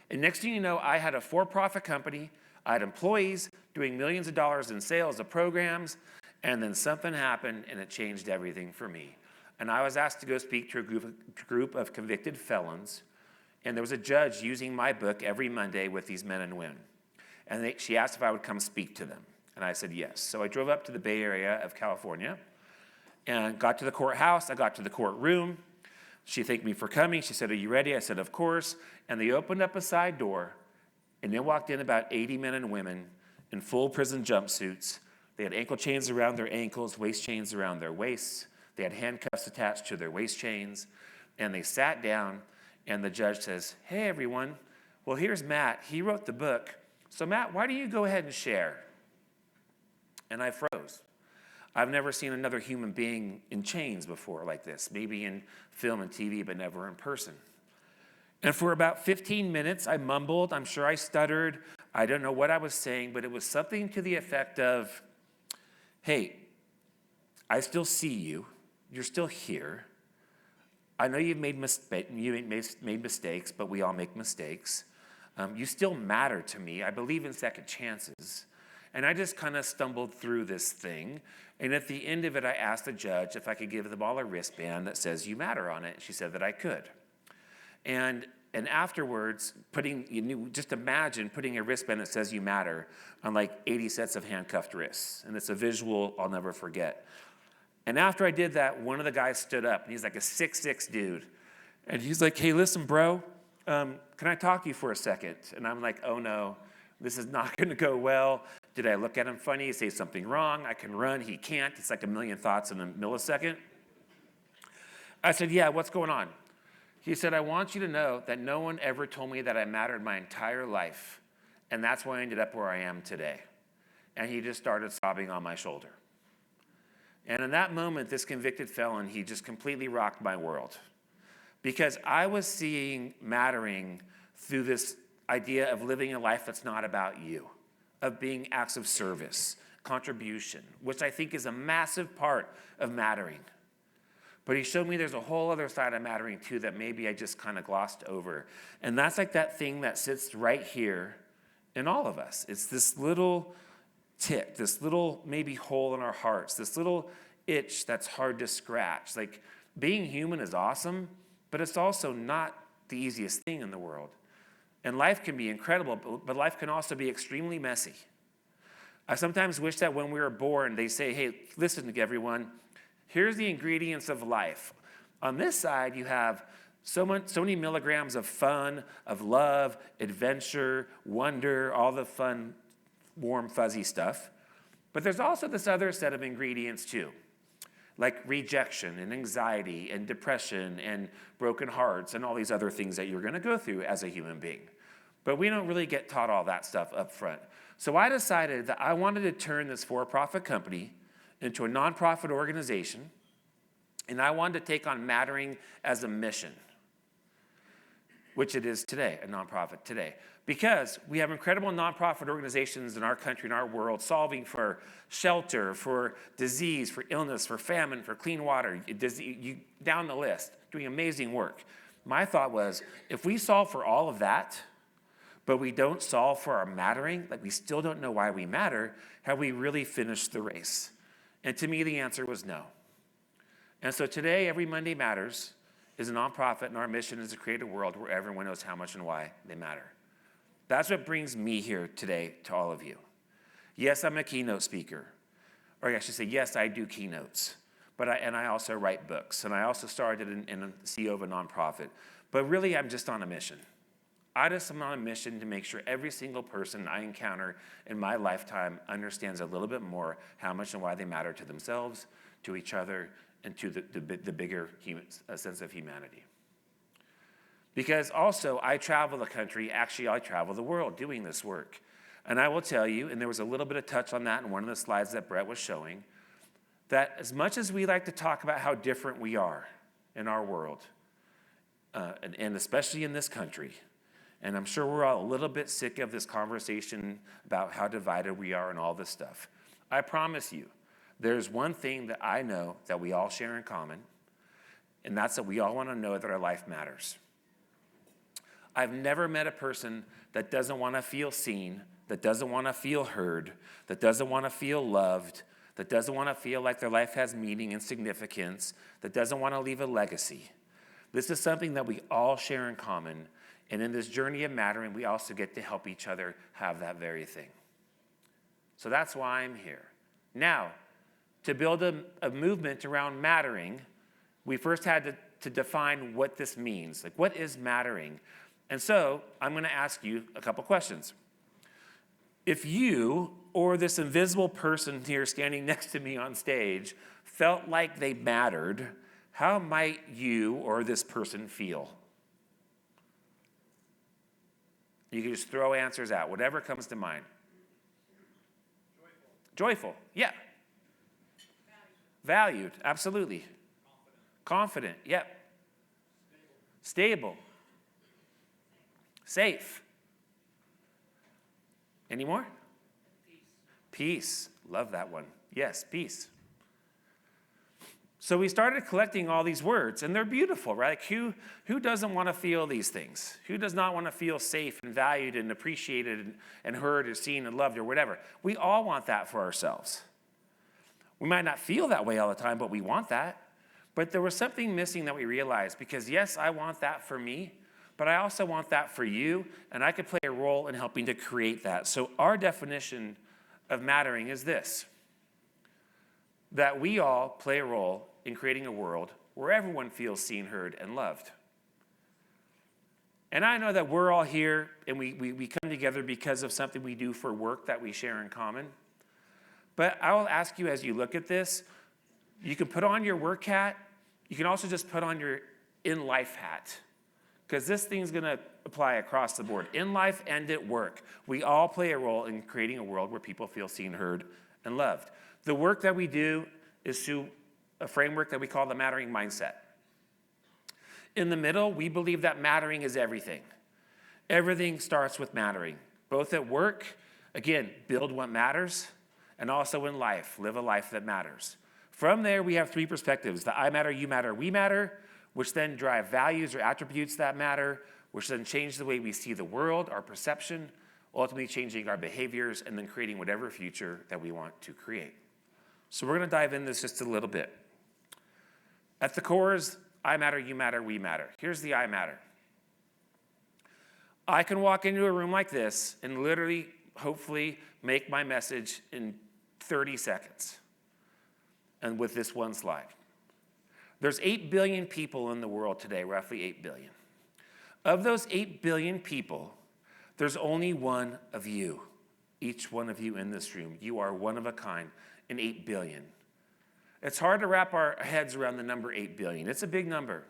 And next thing you know, I had a for-profit company. I had employees doing millions of dollars in sales of programs, and then something happened and it changed everything for me. And I was asked to go speak to a group of convicted felons, and there was a judge using my book every Monday with these men and women. And she asked if I would come speak to them, and I said yes. So I drove up to the Bay Area of California and got to the courthouse. I got to the courtroom. She thanked me for coming. She said, are you ready? I said, of course. And they opened up a side door, and then walked in about 80 men and women in full prison jumpsuits. They had ankle chains around their ankles, waist chains around their waists. They had handcuffs attached to their waist chains. And they sat down, and the judge says, hey, everyone. Well, here's Matt. He wrote the book. So, Matt, why don't you go ahead and share? And I froze. I've never seen another human being in chains before like this, maybe in film and TV, but never in person. And for about 15 minutes, I mumbled. I'm sure I stuttered. I don't know what I was saying, but it was something to the effect of, hey, I still see you. You're still here. I know you've made mistakes, but we all make mistakes. You still matter to me. I believe in second chances. And I just kind of stumbled through this thing. And at the end of it, I asked the judge if I could give them all a wristband that says you matter on it. She said that I could. And afterwards, just imagine putting a wristband that says you matter on like 80 sets of handcuffed wrists. And it's a visual I'll never forget. And after I did that, one of the guys stood up, and he's like a 6'6" dude. And he's like, hey, listen, bro, can I talk to you for a second? And I'm like, oh no, this is not gonna go well. Did I look at him funny, say something wrong? I can run, he can't. It's like a million thoughts in a millisecond. I said, yeah, what's going on? He said, I want you to know that no one ever told me that I mattered my entire life, and that's why I ended up where I am today. And he just started sobbing on my shoulder. And in that moment, this convicted felon, he just completely rocked my world. Because I was seeing mattering through this idea of living a life that's not about you. of being acts of service, contribution, which I think is a massive part of mattering. But he showed me there's a whole other side of mattering too that maybe I just kind of glossed over. And that's like that thing that sits right here in all of us. It's this little tick, this little maybe hole in our hearts, this little itch that's hard to scratch. Like, being human is awesome, but it's also not the easiest thing in the world. And life can be incredible, but life can also be extremely messy. I sometimes wish that when we were born, they say, hey, listen, everyone, here's the ingredients of life. On this side, you have so many milligrams of fun, of love, adventure, wonder, all the fun, warm, fuzzy stuff. But there's also this other set of ingredients too, like rejection and anxiety and depression and broken hearts and all these other things that you're going to go through as a human being. But we don't really get taught all that stuff up front. So I decided that I wanted to turn this for-profit company into a nonprofit organization, and I wanted to take on mattering as a mission, which it is today, a nonprofit today. Because we have incredible nonprofit organizations in our country, in our world, solving for shelter, for disease, for illness, for famine, for clean water, down the list, doing amazing work. My thought was, if we solve for all of that, but we don't solve for our mattering, like we still don't know why we matter, have we really finished the race? And to me, the answer was no. And so today, Every Monday Matters is a nonprofit, and our mission is to create a world where everyone knows how much and why they matter. That's what brings me here today to all of you. Yes, I'm a keynote speaker. Or I should say, yes, I do keynotes. But I also write books, and I also started in a CEO of a nonprofit. But really, I'm just on a mission. I just am on a mission to make sure every single person I encounter in my lifetime understands a little bit more how much and why they matter to themselves, to each other, and to the bigger sense of humanity. Because also, I travel the country, actually I travel the world doing this work. And I will tell you, and there was a little bit of touch on that in one of the slides that Brett was showing, that as much as we like to talk about how different we are in our world, and especially in this country, and I'm sure we're all a little bit sick of this conversation about how divided we are and all this stuff, I promise you, there's one thing that I know that we all share in common, and that's that we all want to know that our life matters. I've never met a person that doesn't want to feel seen, that doesn't want to feel heard, that doesn't want to feel loved, that doesn't want to feel like their life has meaning and significance, that doesn't want to leave a legacy. This is something that we all share in common, and in this journey of mattering, we also get to help each other have that very thing. So that's why I'm here. Now, to build a movement around mattering, we first had to define what this means. Like, what is mattering? And so I'm going to ask you a couple questions. If you or this invisible person here standing next to me on stage felt like they mattered, how might you or this person feel? You can just throw answers out, whatever comes to mind. Joyful, yeah. Valued, absolutely. Confident, yep. Stable. Safe. Any more? Peace. Love that one. Yes, peace. So we started collecting all these words, and they're beautiful, right? Like who doesn't want to feel these things? Who does not want to feel safe and valued and appreciated and heard or seen and loved or whatever? We all want that for ourselves. We might not feel that way all the time, but we want that. But there was something missing that we realized, because yes, I want that for me, but I also want that for you, and I could play a role in helping to create that. So our definition of mattering is this: that we all play a role in creating a world where everyone feels seen, heard, and loved. And I know that we're all here, and we come together because of something we do for work that we share in common. But I will ask you, as you look at this, you can put on your work hat. You can also just put on your in-life hat, because this thing's going to apply across the board, in life and at work. We all play a role in creating a world where people feel seen, heard, and loved. The work that we do is through a framework that we call the mattering mindset. In the middle, we believe that mattering is everything. Everything starts with mattering, both at work, Again, build what matters, and also in life, live a life that matters. From there, we have three perspectives: the I matter, you matter, we matter, which then drive values or attributes that matter, which then change the way we see the world, our perception, ultimately changing our behaviors, and then creating whatever future that we want to create. So we're going to dive into this just a little bit. At the core is I matter, you matter, we matter. Here's the I matter. I can walk into a room like this and literally, hopefully, make my message in 30 seconds. And with this one slide. There's 8 billion people in the world today, roughly 8 billion. Of those 8 billion people, there's only one of you. Each one of you in this room. You are one of a kind in 8 billion. It's hard to wrap our heads around the number 8 billion. It's a big number.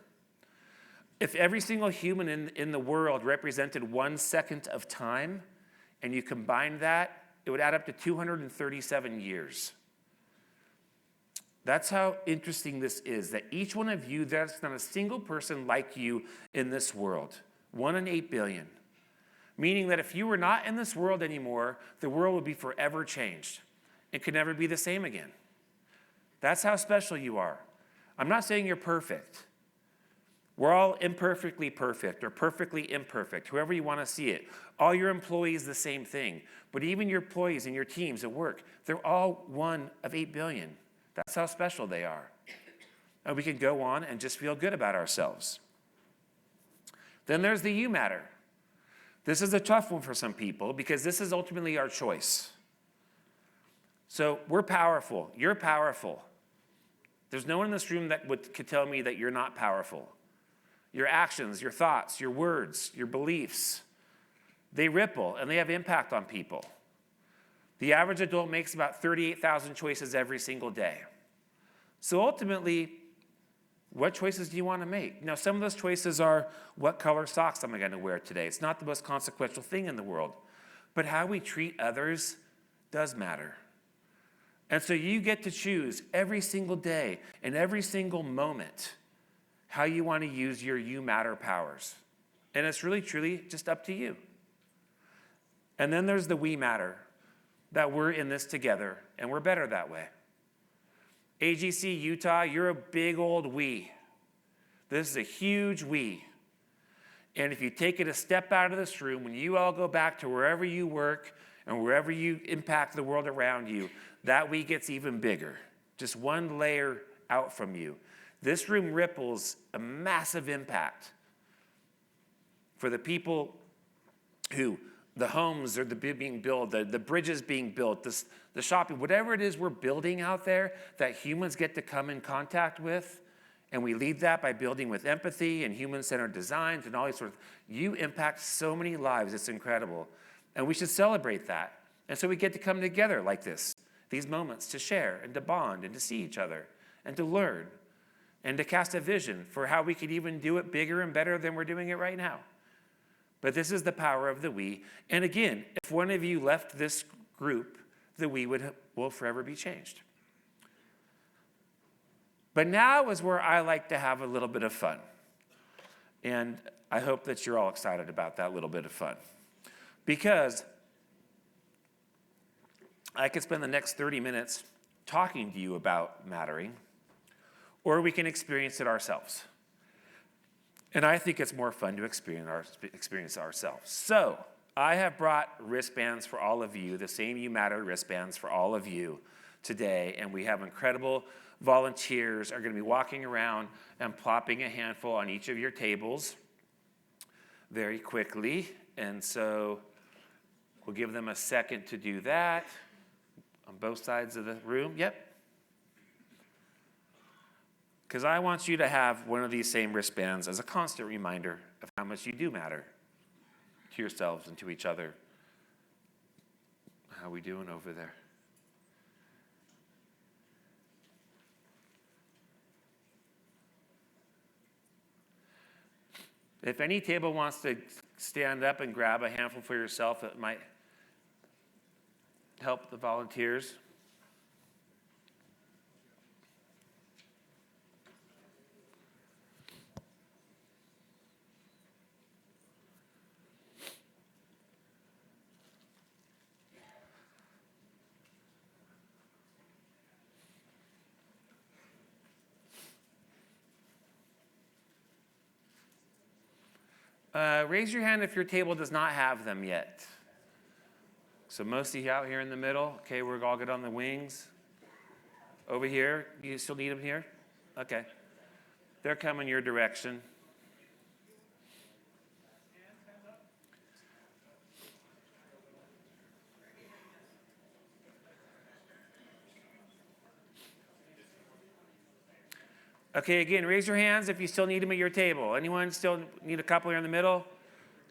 If every single human in the world represented 1 second of time, and you combine that, it would add up to 237 years. That's how interesting this is, that each one of you, there's not a single person like you in this world. 1 in 8 billion. Meaning that if you were not in this world anymore, the world would be forever changed. It could never be the same again. That's how special you are. I'm not saying you're perfect. We're all imperfectly perfect or perfectly imperfect, whoever you want to see it. All your employees, the same thing. But even your employees and your teams at work, they're all 1 of 8 billion. That's how special they are. And we can go on and just feel good about ourselves. Then there's the you matter. This is a tough one for some people because this is ultimately our choice. So we're powerful. You're powerful. There's no one in this room that could tell me that you're not powerful. Your actions, your thoughts, your words, your beliefs, they ripple and they have impact on people. The average adult makes about 38,000 choices every single day. So ultimately, what choices do you want to make? Now, some of those choices are, what color socks am I going to wear today? It's not the most consequential thing in the world. But how we treat others does matter. And so you get to choose every single day and every single moment how you want to use your you matter powers. And it's really, truly just up to you. And then there's the we matter, that we're in this together and we're better that way. AGC Utah, you're a big old we. This is a huge we. And if you take it a step out of this room, when you all go back to wherever you work and wherever you impact the world around you, that we gets even bigger. Just one layer out from you. This room ripples a massive impact for the people who, the homes are being built, the bridges being built, the shopping, whatever it is we're building out there that humans get to come in contact with, and we lead that by building with empathy and human-centered designs and all these sort of, you impact so many lives, it's incredible. And we should celebrate that. And so we get to come together like this, these moments to share and to bond and to see each other and to learn and to cast a vision for how we could even do it bigger and better than we're doing it right now. But this is the power of the we. And again, if one of you left this group, the we will forever be changed. But now is where I like to have a little bit of fun. And I hope that you're all excited about that little bit of fun. Because I could spend the next 30 minutes talking to you about mattering, or we can experience it ourselves. And I think it's more fun to experience ourselves. So I have brought wristbands for all of you, the same You Matter wristbands for all of you today. And we have incredible volunteers are going to be walking around and plopping a handful on each of your tables very quickly. And so we'll give them a second to do that on both sides of the room. Yep. Because I want you to have one of these same wristbands as a constant reminder of how much you do matter to yourselves and to each other. How are we doing over there? If any table wants to stand up and grab a handful for yourself, it might help the volunteers. Raise your hand if your table does not have them yet. So most of you out here in the middle. Okay, we're all good on the wings. Over here, you still need them here? Okay. They're coming your direction. Okay, again, raise your hands if you still need them at your table. Anyone still need a couple here in the middle?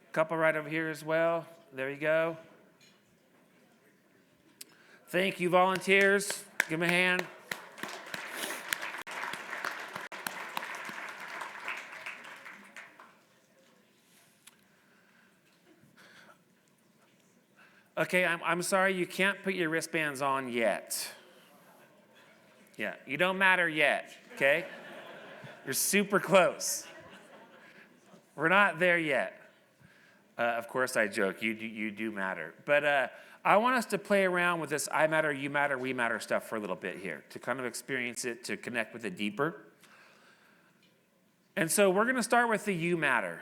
A couple right over here as well. There you go. Thank you, volunteers. Give them a hand. Okay, I'm sorry you can't put your wristbands on yet. Yeah, you don't matter yet, okay? You're super close. We're not there yet. Of course I joke, you do matter. But I want us to play around with this I matter, you matter, we matter stuff for a little bit here, to kind of experience it, to connect with it deeper. And so we're gonna start with the you matter.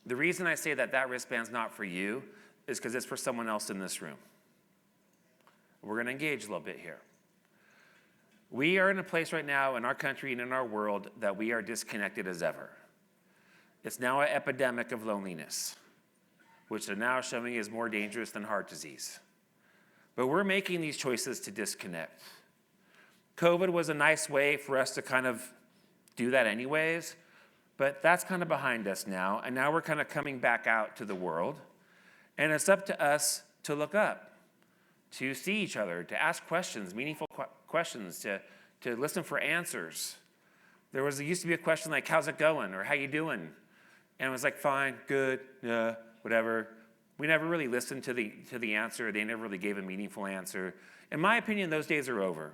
The reason I say that wristband's not for you is because it's for someone else in this room. We're gonna engage a little bit here. We are in a place right now in our country and in our world that we are disconnected as ever. It's now an epidemic of loneliness, which they're now showing is more dangerous than heart disease. But we're making these choices to disconnect. COVID was a nice way for us to kind of do that anyways, but that's kind of behind us now, and now we're kind of coming back out to the world, and it's up to us to look up, to see each other, to ask questions, meaningful questions, to listen for answers. There used to be a question like, how's it going, or how you doing? And it was like, fine, good, yeah, whatever. We never really listened to the answer. They never really gave a meaningful answer. In my opinion, those days are over.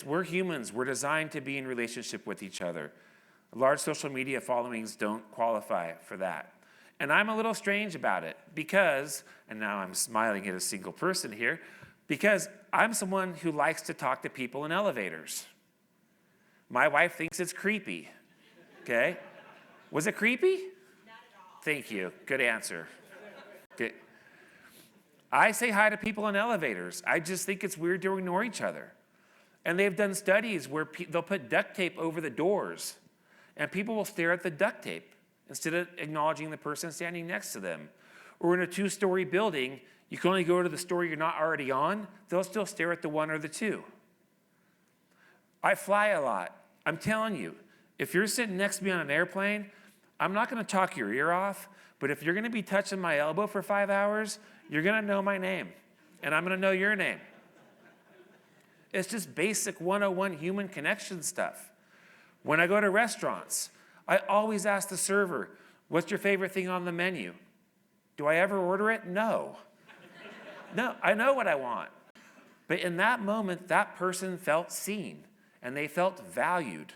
We're humans. We're designed to be in relationship with each other. Large social media followings don't qualify for that. And I'm a little strange about it because, and now I'm smiling at a single person here, because I'm someone who likes to talk to people in elevators. My wife thinks it's creepy, okay? Was it creepy? Not at all. Thank you, good answer. Okay. I say hi to people in elevators. I just think it's weird to ignore each other. And they've done studies where they'll put duct tape over the doors, and people will stare at the duct tape instead of acknowledging the person standing next to them. Or in a 2-story building, you can only go to the story you're not already on. They'll still stare at the 1 or the 2. I fly a lot. I'm telling you, if you're sitting next to me on an airplane, I'm not going to talk your ear off, but if you're going to be touching my elbow for 5 hours, you're going to know my name, and I'm going to know your name. It's just basic 101 human connection stuff. When I go to restaurants, I always ask the server, what's your favorite thing on the menu? Do I ever order it? No. No, I know what I want. But in that moment, that person felt seen, and they felt valued.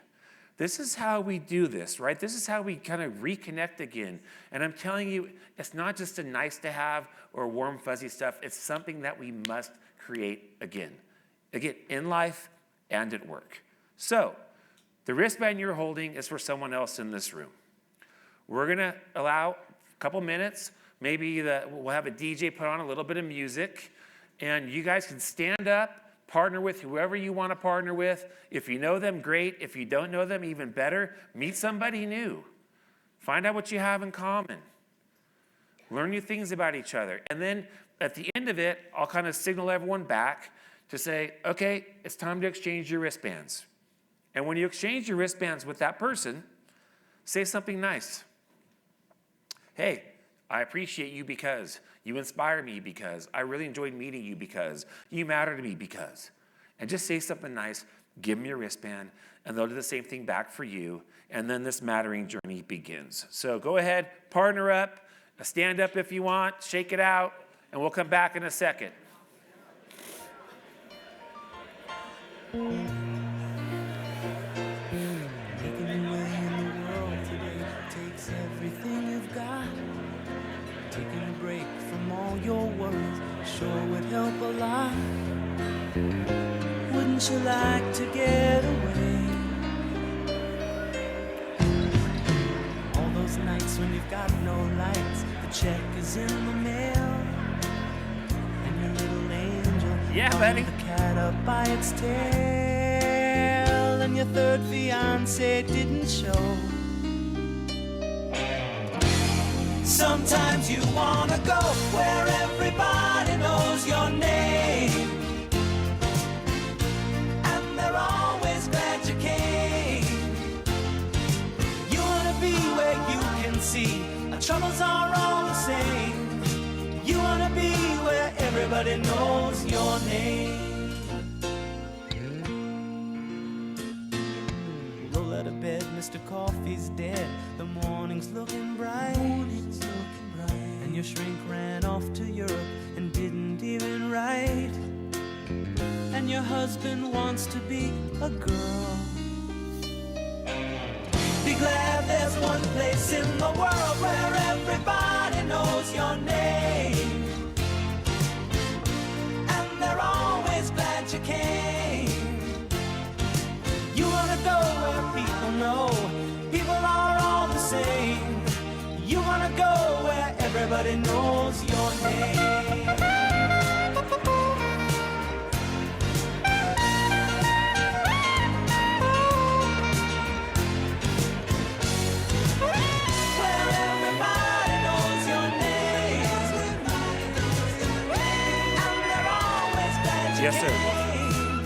This is how we do this, right? This is how we kind of reconnect again. And I'm telling you, it's not just a nice to have or warm, fuzzy stuff. It's something that we must create again. Again, in life and at work. So, the wristband you're holding is for someone else in this room. We're gonna allow a couple minutes. Maybe we'll have a DJ put on a little bit of music, and you guys can stand up, partner with whoever you want to partner with. If you know them, great. If you don't know them, even better. Meet somebody new. Find out what you have in common. Learn new things about each other. And then at the end of it, I'll kind of signal everyone back to say, okay, it's time to exchange your wristbands. And when you exchange your wristbands with that person, say something nice. Hey, I appreciate you because you inspire me because I really enjoyed meeting you because you matter to me because. And just say something nice, give them your wristband, and they'll do the same thing back for you. And then this mattering journey begins. So go ahead, partner up, stand up if you want, shake it out, and we'll come back in a second. Your worries sure would help a lot. Wouldn't you like to get away? All those nights nights when you've got no lights, the check is in the mail, and your little angel buddy. the cat up by its tail, and your third fiance didn't show. Sometimes you wanna go where everybody knows your name, and they're always glad you came. You wanna be where you can see our troubles are all the same. You wanna be where everybody knows your name. Roll out of bed, Mr. Coffee's dead. The morning's looking bright. And your shrink ran off to Europe and didn't even write. And your husband wants to be a girl. Be glad there's one place in the world where everybody knows your name, and they're always glad you came. You wanna go where people know people are all the same. You wanna go where everybody knows your name. Where everybody knows your name, and they're always glad you Yes, sir. came.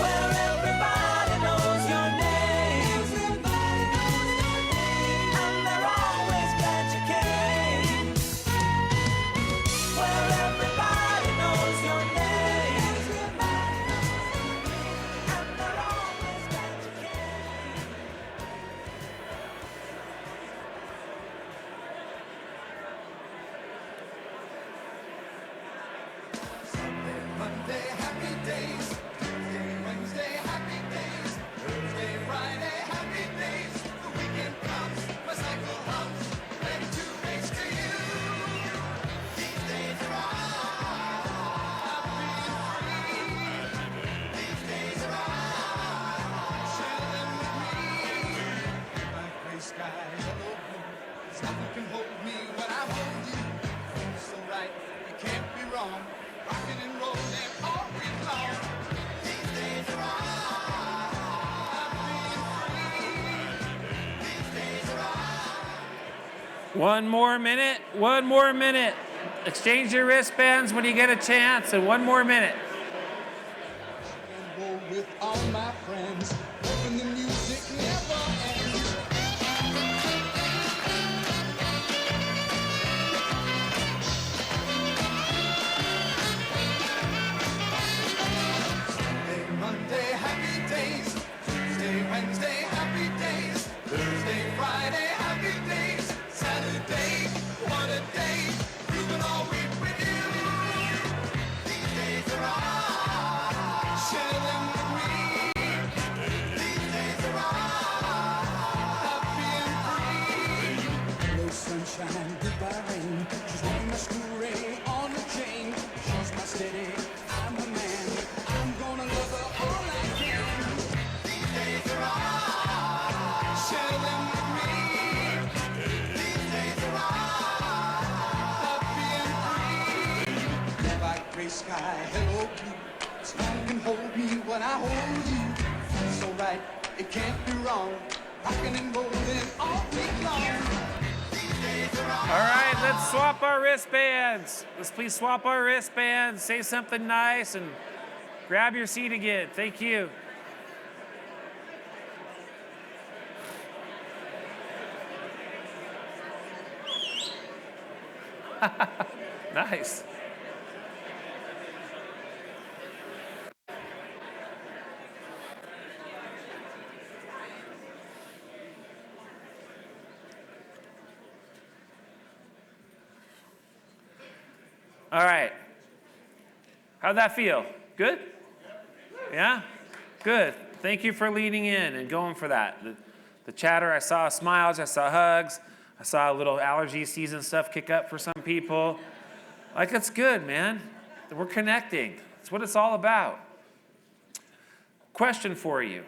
Where everybody knows your name, and they're always glad you came. Where everybody knows your name, and they're always glad you came. Monday, happy days. Tuesday, Wednesday, happy days. Thursday, Friday, happy days. The weekend comes, my cycle hums, ready to race to you. These days are happy and free. These days are chilling with me. My gray sky, hello blue. Nothing can hold me when I hold you. So right, you can't be wrong. Rocking and rolling all week long. These days are happy and free. These days are One more minute. One more minute. Exchange your wristbands when you get a chance, and one more minute. and roll with all my friends. Hoping the music never ends. Sunday, Monday, happy days. Tuesday, Wednesday, happy days. Thursday, Friday, happy days. Saturday, what a day. Grooving all week with you. These days are chilling with me. These days are happy and free. Hello, sunshine, goodbye, rain. She's wearing my school ring on the chain. She's my steady, I'm her man. I'm gonna love her all I can. These days are chilling with me. These days are happy and free. Never like gray sky, hello blue. Sun can hold me when I hold you. So right, it can't be wrong. Rocking and rolling all week long. These days are All right, let's swap our wristbands. Let's please swap our wristbands. Say something nice and grab your seat again. Thank you. Nice. All right. How'd that feel? Good? Yeah? Good. Thank you for leaning in and going for that. The chatter, I saw smiles, I saw hugs, I saw a little allergy season stuff kick up for some people. Like, it's good, man. We're connecting. That's what it's all about. Question for you.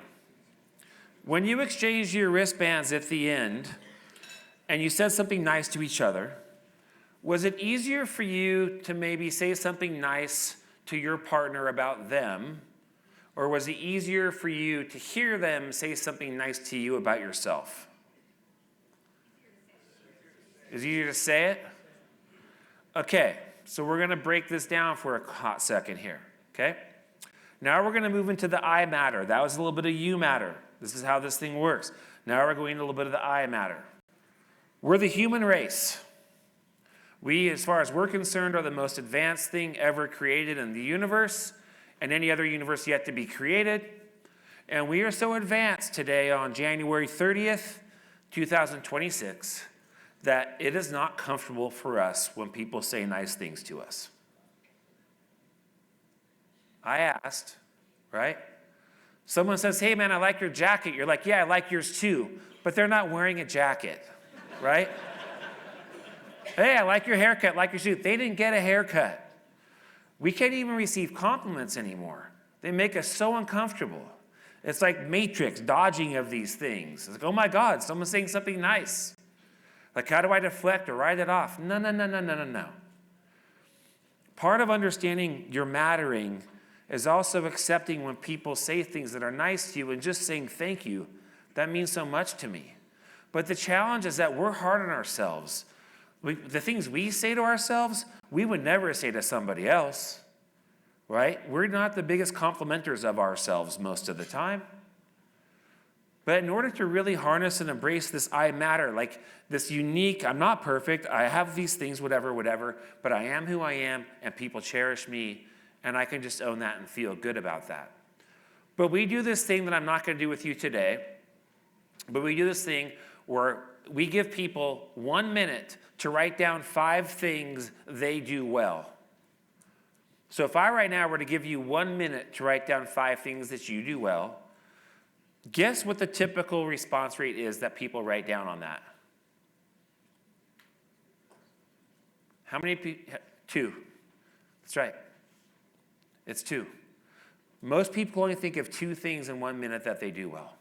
When you exchange your wristbands at the end, and you said something nice to each other, was it easier for you to maybe say something nice to your partner about them, or was it easier for you to hear them say something nice to you about yourself? Is it easier to say it? Okay, so we're going to break this down for a hot second here, okay? Now we're going to move into the I matter. That was a little bit of you matter. This is how this thing works. Now we're going into a little bit of the I matter. We're the human race. We, as far as we're concerned, are the most advanced thing ever created in the universe and any other universe yet to be created. And we are so advanced today on January 30th, 2026, that it is not comfortable for us when people say nice things to us. I asked, right? Someone says, hey man, I like your jacket. You're like, yeah, I like yours too. But they're not wearing a jacket, right? Hey, I like your haircut, like your suit. They didn't get a haircut. We can't even receive compliments anymore. They make us so uncomfortable. It's like Matrix, dodging of these things. It's like, oh my God, someone's saying something nice. Like, how do I deflect or write it off? No. Part of understanding you're mattering is also accepting when people say things that are nice to you and just saying thank you. That means so much to me. But the challenge is that we're hard on ourselves. The things we say to ourselves, we would never say to somebody else, right? We're not the biggest complimenters of ourselves most of the time. But in order to really harness and embrace this I matter, like this unique, I'm not perfect, I have these things, whatever, but I am who I am, and people cherish me, and I can just own that and feel good about that. But we do this thing that I'm not going to do with you today, but we do this thing where we give people 1 minute to write down 5 things they do well. So if I right now were to give you 1 minute to write down 5 things that you do well, guess what the typical response rate is that people write down on that? How many people? 2. That's right. It's 2. Most people only think of 2 things in 1 minute that they do well.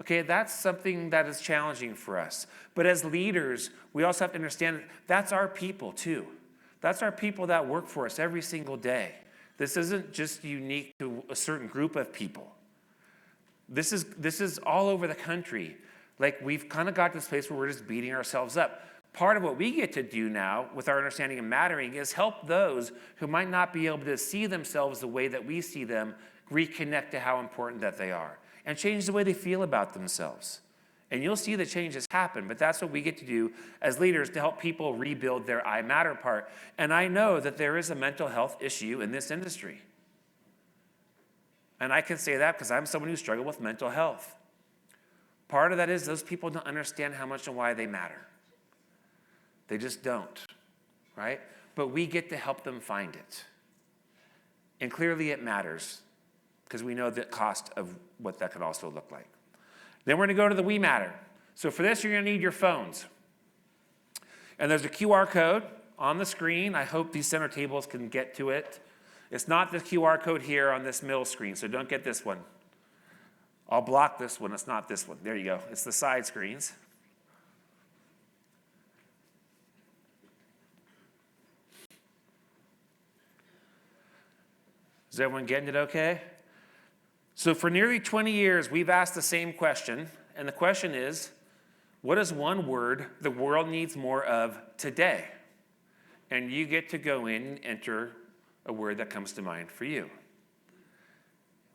Okay, that's something that is challenging for us. But as leaders, we also have to understand that that's our people too. That's our people that work for us every single day. This isn't just unique to a certain group of people. This is all over the country. Like, we've kind of got to this place where we're just beating ourselves up. Part of what we get to do now with our understanding of mattering is help those who might not be able to see themselves the way that we see them reconnect to how important that they are and change the way they feel about themselves. And you'll see the changes happen, but that's what we get to do as leaders to help people rebuild their I matter part. And I know that there is a mental health issue in this industry. And I can say that because I'm someone who struggled with mental health. Part of that is those people don't understand how much and why they matter. They just don't, right? But we get to help them find it. And clearly it matters because we know the cost of what that could also look like. Then we're going to go to the we matter. So for this, you're going to need your phones. And there's a QR code on the screen. I hope these center tables can get to it. It's not the QR code here on this middle screen, so don't get this one. I'll block this one. It's not this one. There you go. It's the side screens. Is everyone getting it okay? So for nearly 20 years, we've asked the same question, and the question is, what is one word the world needs more of today? And you get to go in and enter a word that comes to mind for you.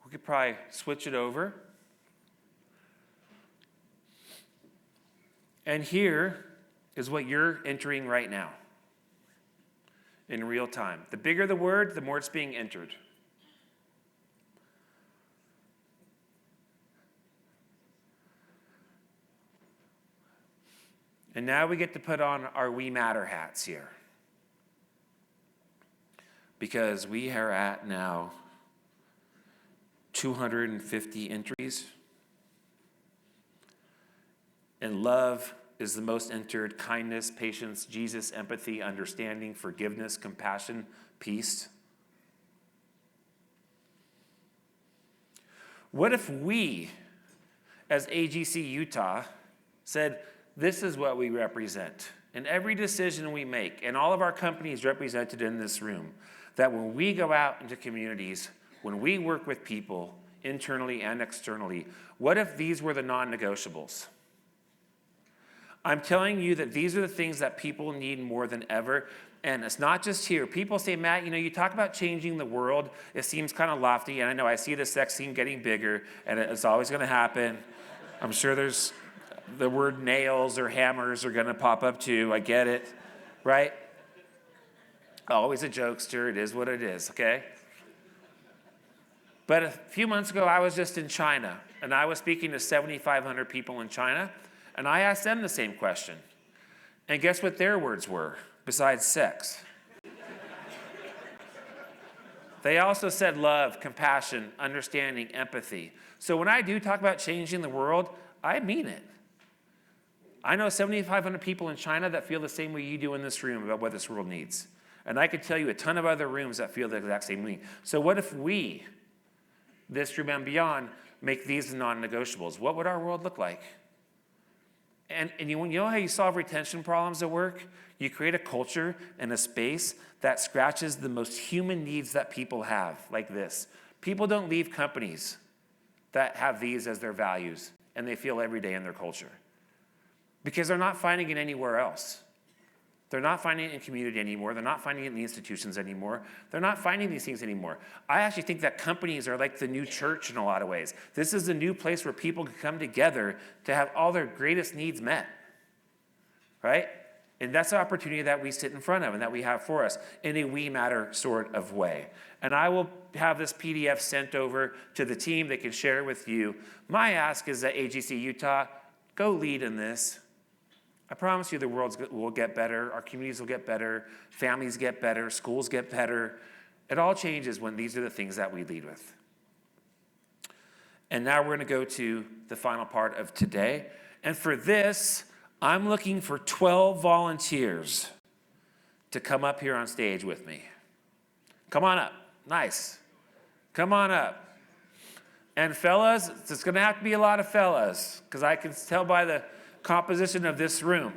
We could probably switch it over. And here is what you're entering right now in real time. The bigger the word, the more it's being entered. And now we get to put on our We Matter hats here. Because we are at now 250 entries. And love is the most entered: kindness, patience, Jesus, empathy, understanding, forgiveness, compassion, peace. What if we, as AGC Utah, said, this is what we represent. In every decision we make, and all of our companies represented in this room, that when we go out into communities, when we work with people, internally and externally, what if these were the non-negotiables? I'm telling you that these are the things that people need more than ever. And it's not just here. People say, Matt, you talk about changing the world. It seems kind of lofty. And I know I see the sex scene getting bigger, and it's always going to happen. I'm sure there's the word nails or hammers are going to pop up too. I get it, right? Always a jokester. It is what it is, okay? But a few months ago, I was just in China, and I was speaking to 7,500 people in China, and I asked them the same question. And guess what their words were, besides sex? They also said love, compassion, understanding, empathy. So when I do talk about changing the world, I mean it. I know 7,500 people in China that feel the same way you do in this room about what this world needs. And I could tell you a ton of other rooms that feel the exact same way. So what if we, this room and beyond, make these non-negotiables? What would our world look like? And you know how you solve retention problems at work? You create a culture and a space that scratches the most human needs that people have, like this. People don't leave companies that have these as their values, and they feel every day in their culture. Because they're not finding it anywhere else. They're not finding it in community anymore. They're not finding it in the institutions anymore. They're not finding these things anymore. I actually think that companies are like the new church in a lot of ways. This is a new place where people can come together to have all their greatest needs met, right? And that's the opportunity that we sit in front of and that we have for us in a we matter sort of way. And I will have this PDF sent over to the team. They can share it with you. My ask is that AGC Utah, go lead in this. I promise you the world will get better, our communities will get better, families get better, schools get better. It all changes when these are the things that we lead with. And now we're going to go to the final part of today. And for this, I'm looking for 12 volunteers to come up here on stage with me. Come on up. Nice. Come on up. And fellas, it's going to have to be a lot of fellas, because I can tell by the composition of this room.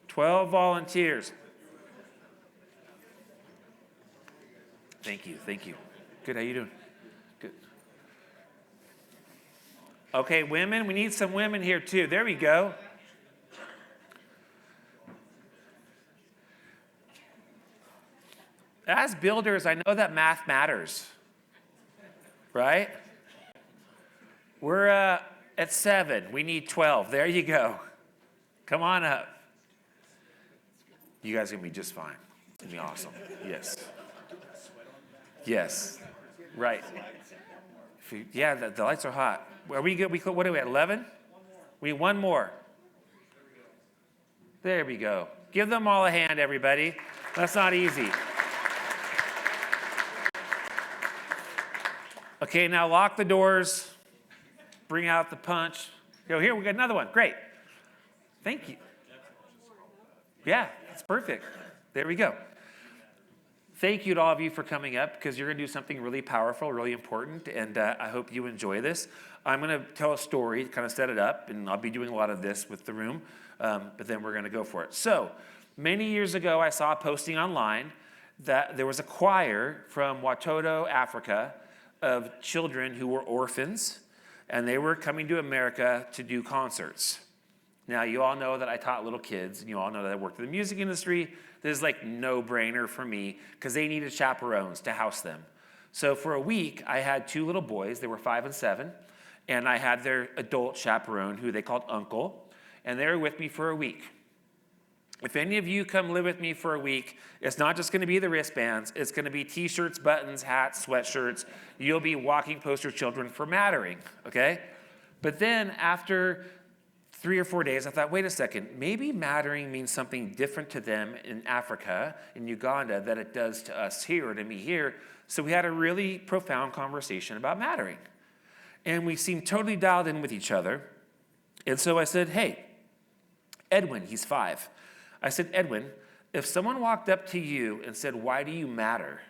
12 volunteers. Thank you, thank you. Good, how you doing? Good. Okay, women, we need some women here too. There we go. As builders, I know that math matters, right? We're at 7, we need 12. There you go. Come on up. You guys are going to be just fine. It's going to be awesome. Yes. Yes. Right. Yeah, the lights are hot. Are we good? What are we at, 11? We need one more. There we go. Give them all a hand, everybody. That's not easy. Okay, now lock the doors. Bring out the punch. Go here, we got another one. Great. Thank you. Yeah, that's perfect. There we go. Thank you to all of you for coming up, because you're going to do something really powerful, really important, and I hope you enjoy this. I'm going to tell a story, kind of set it up, and I'll be doing a lot of this with the room, but then we're going to go for it. So, many years ago, I saw a posting online that there was a choir from Watoto, Africa, of children who were orphans, and they were coming to America to do concerts. Now, you all know that I taught little kids, and you all know that I worked in the music industry. This is like no-brainer for me, because they needed chaperones to house them. So for a week, I had 2 little boys. They were 5 and 7, and I had their adult chaperone, who they called Uncle, and they were with me for a week. If any of you come live with me for a week, it's not just going to be the wristbands. It's going to be T-shirts, buttons, hats, sweatshirts. You'll be walking poster children for mattering, okay? But then after 3 or 4 days, I thought, wait a second, maybe mattering means something different to them in Africa, in Uganda, than it does to us here or to me here. So we had a really profound conversation about mattering. And we seemed totally dialed in with each other. And so I said, hey, Edwin, he's 5. I said, Edwin, if someone walked up to you and said, why do you matter?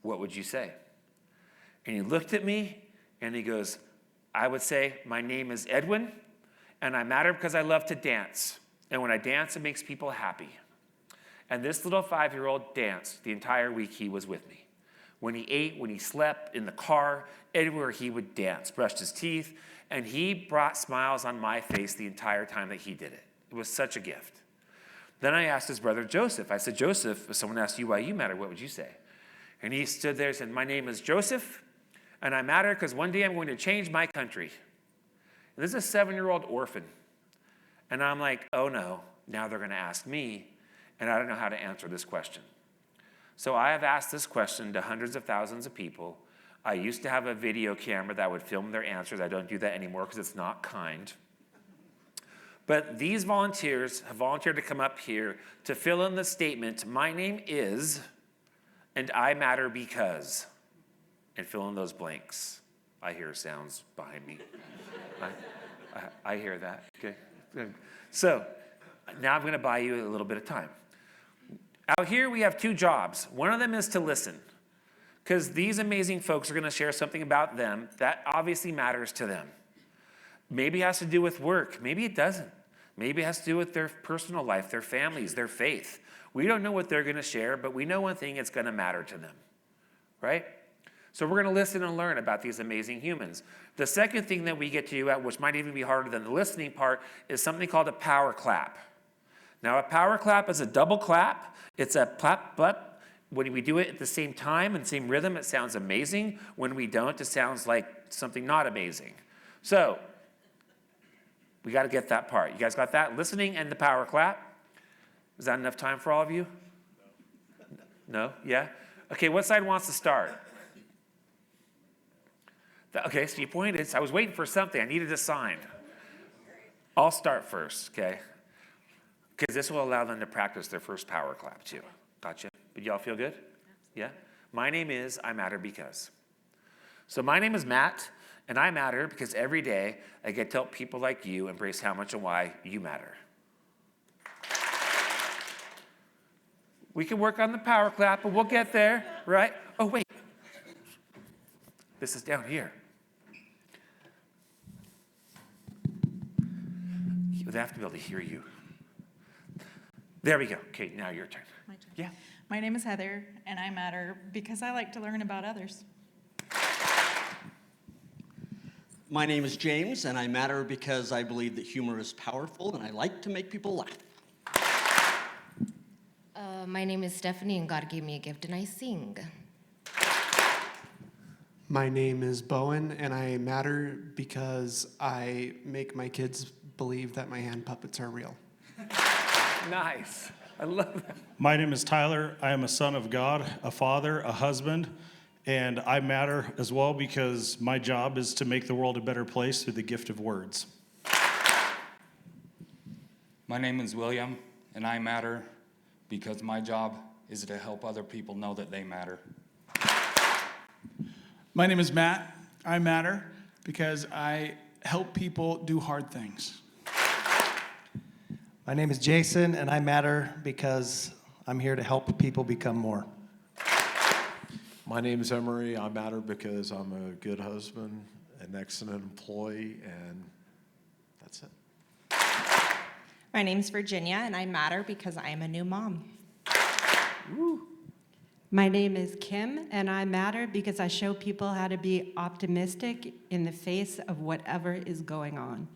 What would you say? And he looked at me and he goes, I would say, my name is Edwin, And I matter because I love to dance. And when I dance, it makes people happy. And this little 5-year-old danced the entire week he was with me. When he ate, when he slept, in the car, anywhere he would dance, brushed his teeth, and he brought smiles on my face the entire time that he did it. It was such a gift. Then I asked his brother Joseph. I said, Joseph, if someone asked you why you matter, what would you say? And he stood there and said, my name is Joseph, and I matter because one day I'm going to change my country. And this is a 7-year-old orphan. And I'm like, oh no, now they're going to ask me, and I don't know how to answer this question. So I have asked this question to hundreds of thousands of people. I used to have a video camera that would film their answers. I don't do that anymore because it's not kind. But these volunteers have volunteered to come up here to fill in the statement, my name is, and I matter because, and fill in those blanks. I hear sounds behind me. I hear that, okay? So now I'm gonna buy you a little bit of time. Out here we have 2 jobs. One of them is to listen, because these amazing folks are gonna share something about them that obviously matters to them. Maybe it has to do with work, maybe it doesn't. Maybe it has to do with their personal life, their families, their faith. We don't know what they're gonna share, but we know one thing, it's gonna matter to them, right? So we're gonna listen and learn about these amazing humans. The second thing that we get to do, which might even be harder than the listening part, is something called a power clap. Now a power clap is a double clap. It's a clap, but when we do it at the same time and same rhythm, it sounds amazing. When we don't, it sounds like something not amazing. So we gotta get that part. You guys got that? Listening and the power clap. Is that enough time for all of you? No? Yeah? Okay, what side wants to start? Okay, so you pointed. So I was waiting for something. I needed a sign. I'll start first, okay? Because this will allow them to practice their first power clap too. Gotcha? But y'all feel good? Yeah? My name is I Matter Because. So my name is Matt, and I matter because every day I get to help people like you embrace how much and why you matter. We can work on the power clap, but we'll get there, right? Oh, wait. This is down here. They have to be able to hear you. There we go. Okay, now your turn. My turn. Yeah. My name is Heather, and I matter because I like to learn about others. My name is James, and I matter because I believe that humor is powerful, and I like to make people laugh. My name is Stephanie, and God gave me a gift, and I sing. My name is Bowen, and I matter because I make my kids believe that my hand puppets are real. Nice. I love that. My name is Tyler. I am a son of God, a father, a husband, and I matter as well because my job is to make the world a better place through the gift of words. My name is William, and I matter because my job is to help other people know that they matter. My name is Matt. I matter because I help people do hard things. My name is Jason, and I matter because I'm here to help people become more. My name is Emery. I matter because I'm a good husband, an excellent employee, and that's it. My name's Virginia, and I matter because I am a new mom. Woo. My name is Kim, and I matter because I show people how to be optimistic in the face of whatever is going on.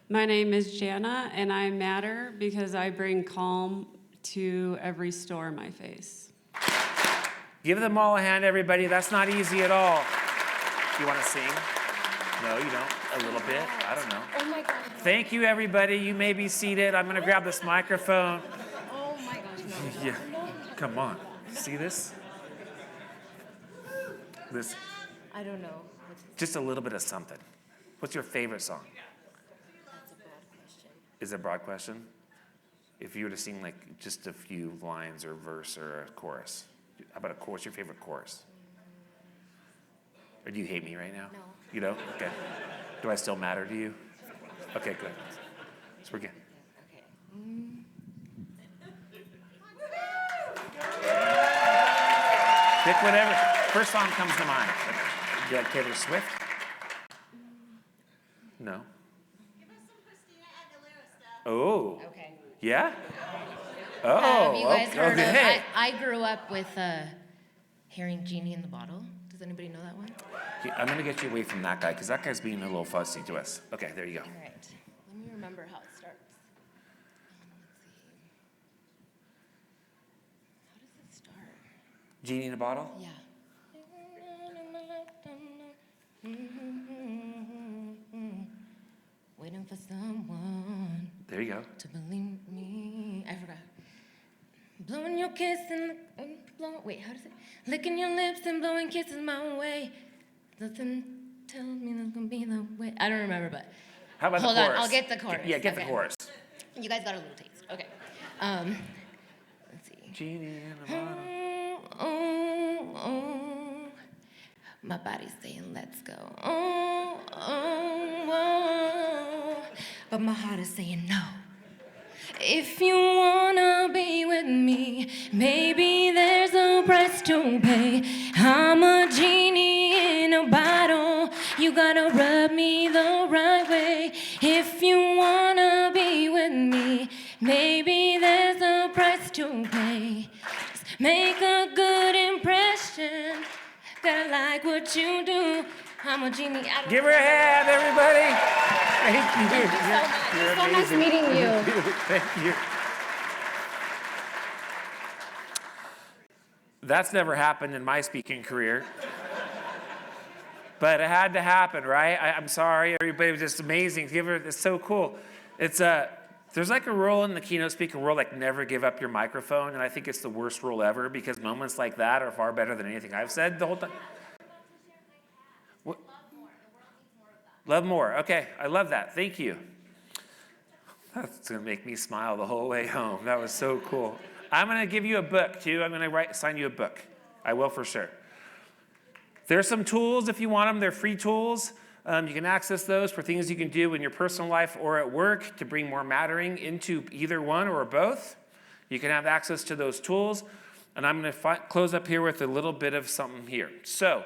My name is Jana, and I matter because I bring calm to every storm I face. Give them all a hand, everybody. That's not easy at all. You want to sing? No, you don't. A little bit. I don't know. Oh my God. Thank you, everybody. You may be seated. I'm going to grab this microphone. Oh my gosh, no. Yeah. Come on. See this? This. I don't know. Just a little bit of something. What's your favorite song? That's a broad question. Is it a broad question? If you were to sing like just a few lines or verse or a chorus. How about a chorus? Your favorite chorus? Or do you hate me right now? No. You don't? Okay. Do I still matter to you? Okay, good. So we're good. Okay. Pick whatever. First song comes to mind. Do you like Taylor Swift? No. Oh. Okay. Yeah? Oh, Have you guys heard okay. of? I grew up with hearing Genie in the Bottle. Does anybody know that one? I'm going to get you away from that guy because that guy's being a little fussy to us. Okay, there you go. All right. Let me remember how it starts. Let's see. How does it start? Genie in a bottle? Yeah. Waiting for someone There you go. to believe me. I forgot. Blowing your kiss and wait, how does it? Licking your lips and blowing kisses my way. Nothing tells me that's gonna be the way. I don't remember, but How about hold the on, chorus? I'll get the chorus. Yeah, get Okay. the chorus. You guys got a little taste. Okay. Let's see. Genie in a bottle. Oh, oh, my body's saying let's go. Oh, oh, oh, but my heart is saying no. If you wanna be with me, maybe there's a price to pay. I'm a genie in a bottle. You gotta rub me the right way. If you wanna be with me, maybe there's a price to pay. Just make a good impression. Gotta like what you do. I'm a genie. Give her a hand, everybody. Thank you. Thank you so much. You're It's so nice amazing. meeting you. Thank you. That's never happened in my speaking career. But it had to happen, right? I'm sorry, everybody was just amazing. Give her, it's so cool. It's there's like a rule in the keynote speaking world, like never give up your microphone, and I think it's the worst rule ever because moments like that are far better than anything I've said the whole time. What? Love more. Okay, I love that. Thank you. That's gonna make me smile the whole way home. That was so cool. I'm gonna give you a book too. I'm gonna sign you a book. I will for sure. There's some tools if you want them. They're free tools. You can access those for things you can do in your personal life or at work to bring more mattering into either one or both. You can have access to those tools. And I'm going to close up here with a little bit of something here. So,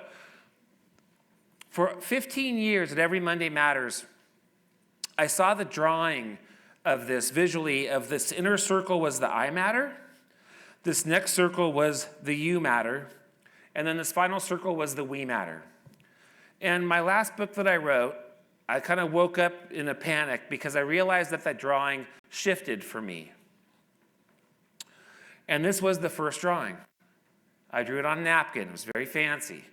for 15 years at Every Monday Matters, I saw the drawing of this visually of this inner circle was the I matter. This next circle was the you matter. And then this final circle was the we matter. And my last book that I wrote, I kind of woke up in a panic because I realized that drawing shifted for me. And this was the first drawing. I drew it on a napkin. It was very fancy.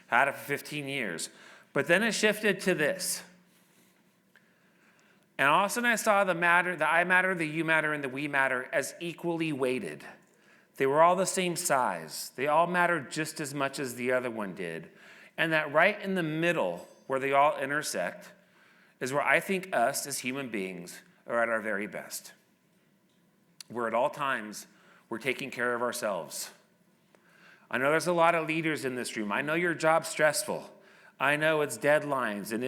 Had it for 15 years. But then it shifted to this. And all of a sudden I saw the I matter, the you matter, and the we matter as equally weighted. They were all the same size. They all mattered just as much as the other one did. And that right in the middle, where they all intersect, is where I think us as human beings are at our very best. Where at all times, we're taking care of ourselves. I know there's a lot of leaders in this room. I know your job's stressful. I know it's deadlines, and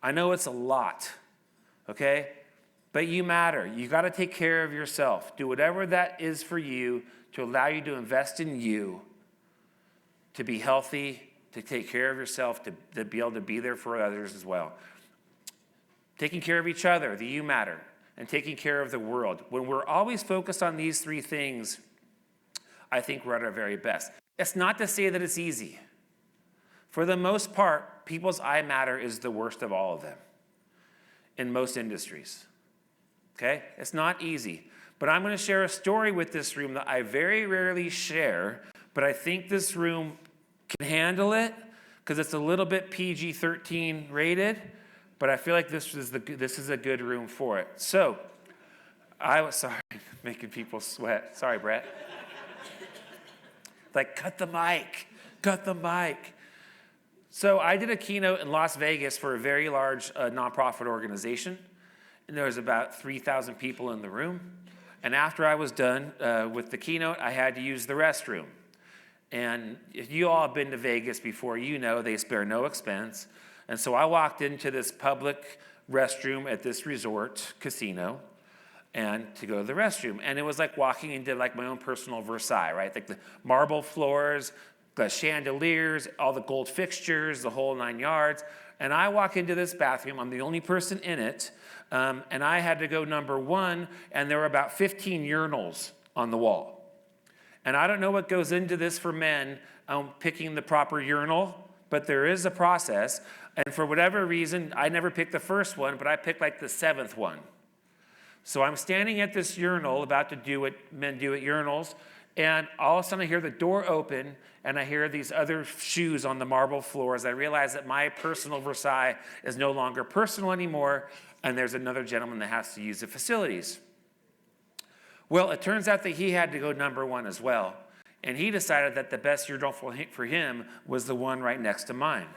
I know it's a lot, okay? But you matter. You got to take care of yourself. Do whatever that is for you to allow you to invest in you, to be healthy, to take care of yourself, to be able to be there for others as well. Taking care of each other, the you matter, and taking care of the world. When we're always focused on these three things, I think we're at our very best. It's not to say that it's easy. For the most part, people's I matter is the worst of all of them in most industries. Okay? It's not easy. But I'm going to share a story with this room that I very rarely share, but I think this room can handle it because it's a little bit PG-13 rated, but I feel like this is a good room for it. So, I was sorry, making people sweat. Sorry, Brett. Like, cut the mic. So I did a keynote in Las Vegas for a very large nonprofit organization, and there was about 3,000 people in the room. And after I was done with the keynote, I had to use the restroom. And if you all have been to Vegas before, you know they spare no expense. And so I walked into this public restroom at this resort casino and to go to the restroom. And it was like walking into like my own personal Versailles, right? Like the marble floors, the chandeliers, all the gold fixtures, the whole 9 yards. And I walk into this bathroom. I'm the only person in it. And I had to go number 1, and there were about 15 urinals on the wall. And I don't know what goes into this for men picking the proper urinal, but there is a process. And for whatever reason, I never picked the first one, but I picked like the 7th one. So I'm standing at this urinal about to do what men do at urinals, and all of a sudden I hear the door open, and I hear these other shoes on the marble floor as I realize that my personal Versailles is no longer personal anymore, and there's another gentleman that has to use the facilities. Well, it turns out that he had to go number 1 as well, and he decided that the best urinal for him was the one right next to mine.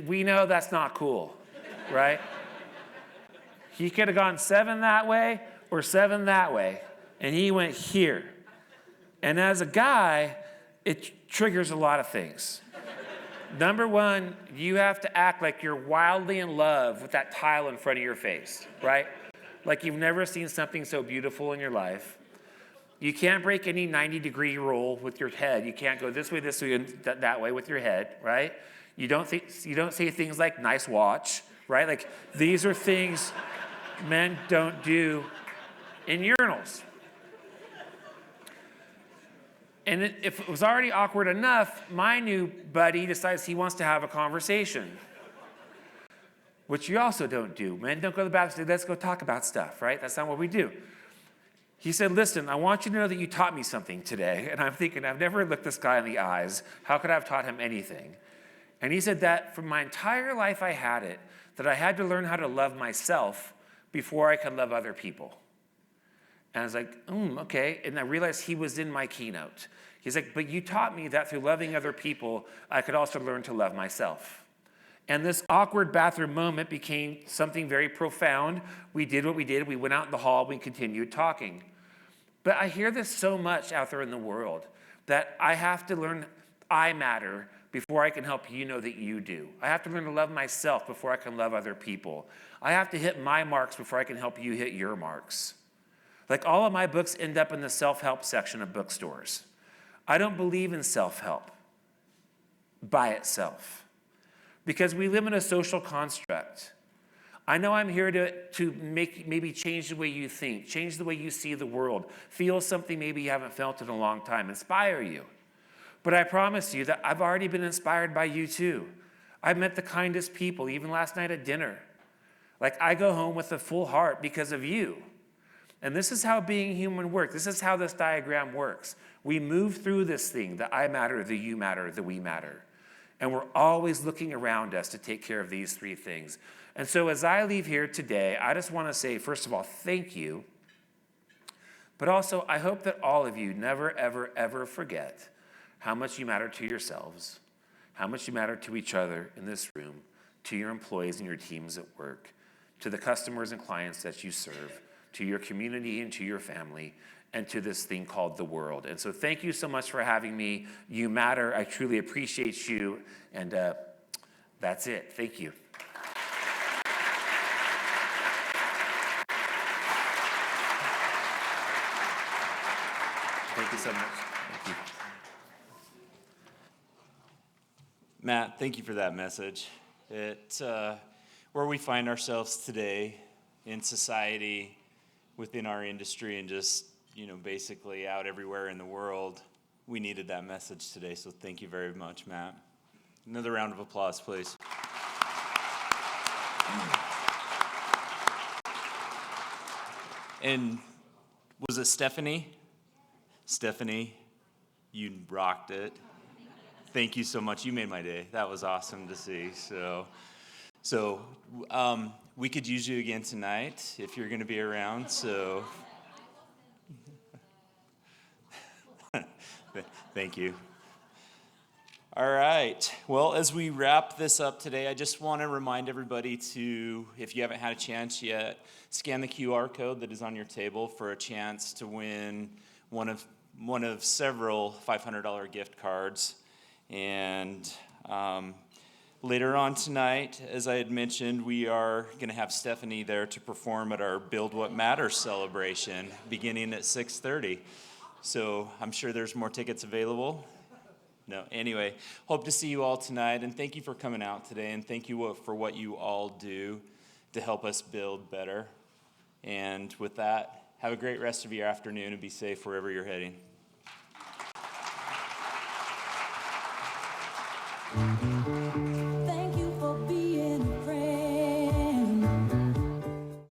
We know that's not cool, right? He could have gone 7 that way or 7 that way, and he went here. And as a guy, it triggers a lot of things. Number 1, you have to act like you're wildly in love with that tile in front of your face, right? Like you've never seen something so beautiful in your life. You can't break any 90-degree rule with your head. You can't go this way, and that way with your head, right? You don't say things like nice watch, right? Like these are things men don't do in urinals. And if it was already awkward enough, my new buddy decides he wants to have a conversation, which you also don't do. Men don't go to the bathroom and say, let's go talk about stuff, right? That's not what we do. He said, listen, I want you to know that you taught me something today. And I'm thinking, I've never looked this guy in the eyes. How could I have taught him anything? And he said that for my entire life I had it, that I had to learn how to love myself before I could love other people. And I was like, okay. And I realized he was in my keynote. He's like, but you taught me that through loving other people, I could also learn to love myself. And this awkward bathroom moment became something very profound. We did what we did. We went out in the hall. We continued talking. But I hear this so much out there in the world that I have to learn I matter before I can help you know that you do. I have to learn to love myself before I can love other people. I have to hit my marks before I can help you hit your marks. Like all of my books end up in the self-help section of bookstores. I don't believe in self-help by itself because we live in a social construct. I know I'm here to maybe change the way you think, change the way you see the world, feel something maybe you haven't felt in a long time, inspire you. But I promise you that I've already been inspired by you too. I've met the kindest people, even last night at dinner. Like I go home with a full heart because of you. And this is how being human works. This is how this diagram works. We move through this thing, the I matter, the you matter, the we matter. And we're always looking around us to take care of these 3 things. And so as I leave here today, I just want to say, first of all, thank you. But also, I hope that all of you never, ever, ever forget how much you matter to yourselves, how much you matter to each other in this room, to your employees and your teams at work, to the customers and clients that you serve, to your community and to your family, and to this thing called the world. And so thank you so much for having me. You matter. I truly appreciate you. And that's it. Thank you. Thank you so much. Thank you. Matt, thank you for that message. Where we find ourselves today in society, within our industry, and just, basically out everywhere in the world, we needed that message today. So thank you very much, Matt. Another round of applause, please. And was it Stephanie? Stephanie, you rocked it. Thank you so much. You made my day. That was awesome to see. So we could use you again tonight if you're going to be around. So thank you. All right. Well, as we wrap this up today, I just want to remind everybody to, if you haven't had a chance yet, scan the QR code that is on your table for a chance to win one of several $500 gift cards. And later on tonight, as I had mentioned, we are going to have Stephanie there to perform at our Build What Matters celebration beginning at 6:30. So I'm sure there's more tickets available. No. Anyway, hope to see you all tonight, and thank you for coming out today, and thank you for what you all do to help us build better. And with that, have a great rest of your afternoon and be safe wherever you're heading.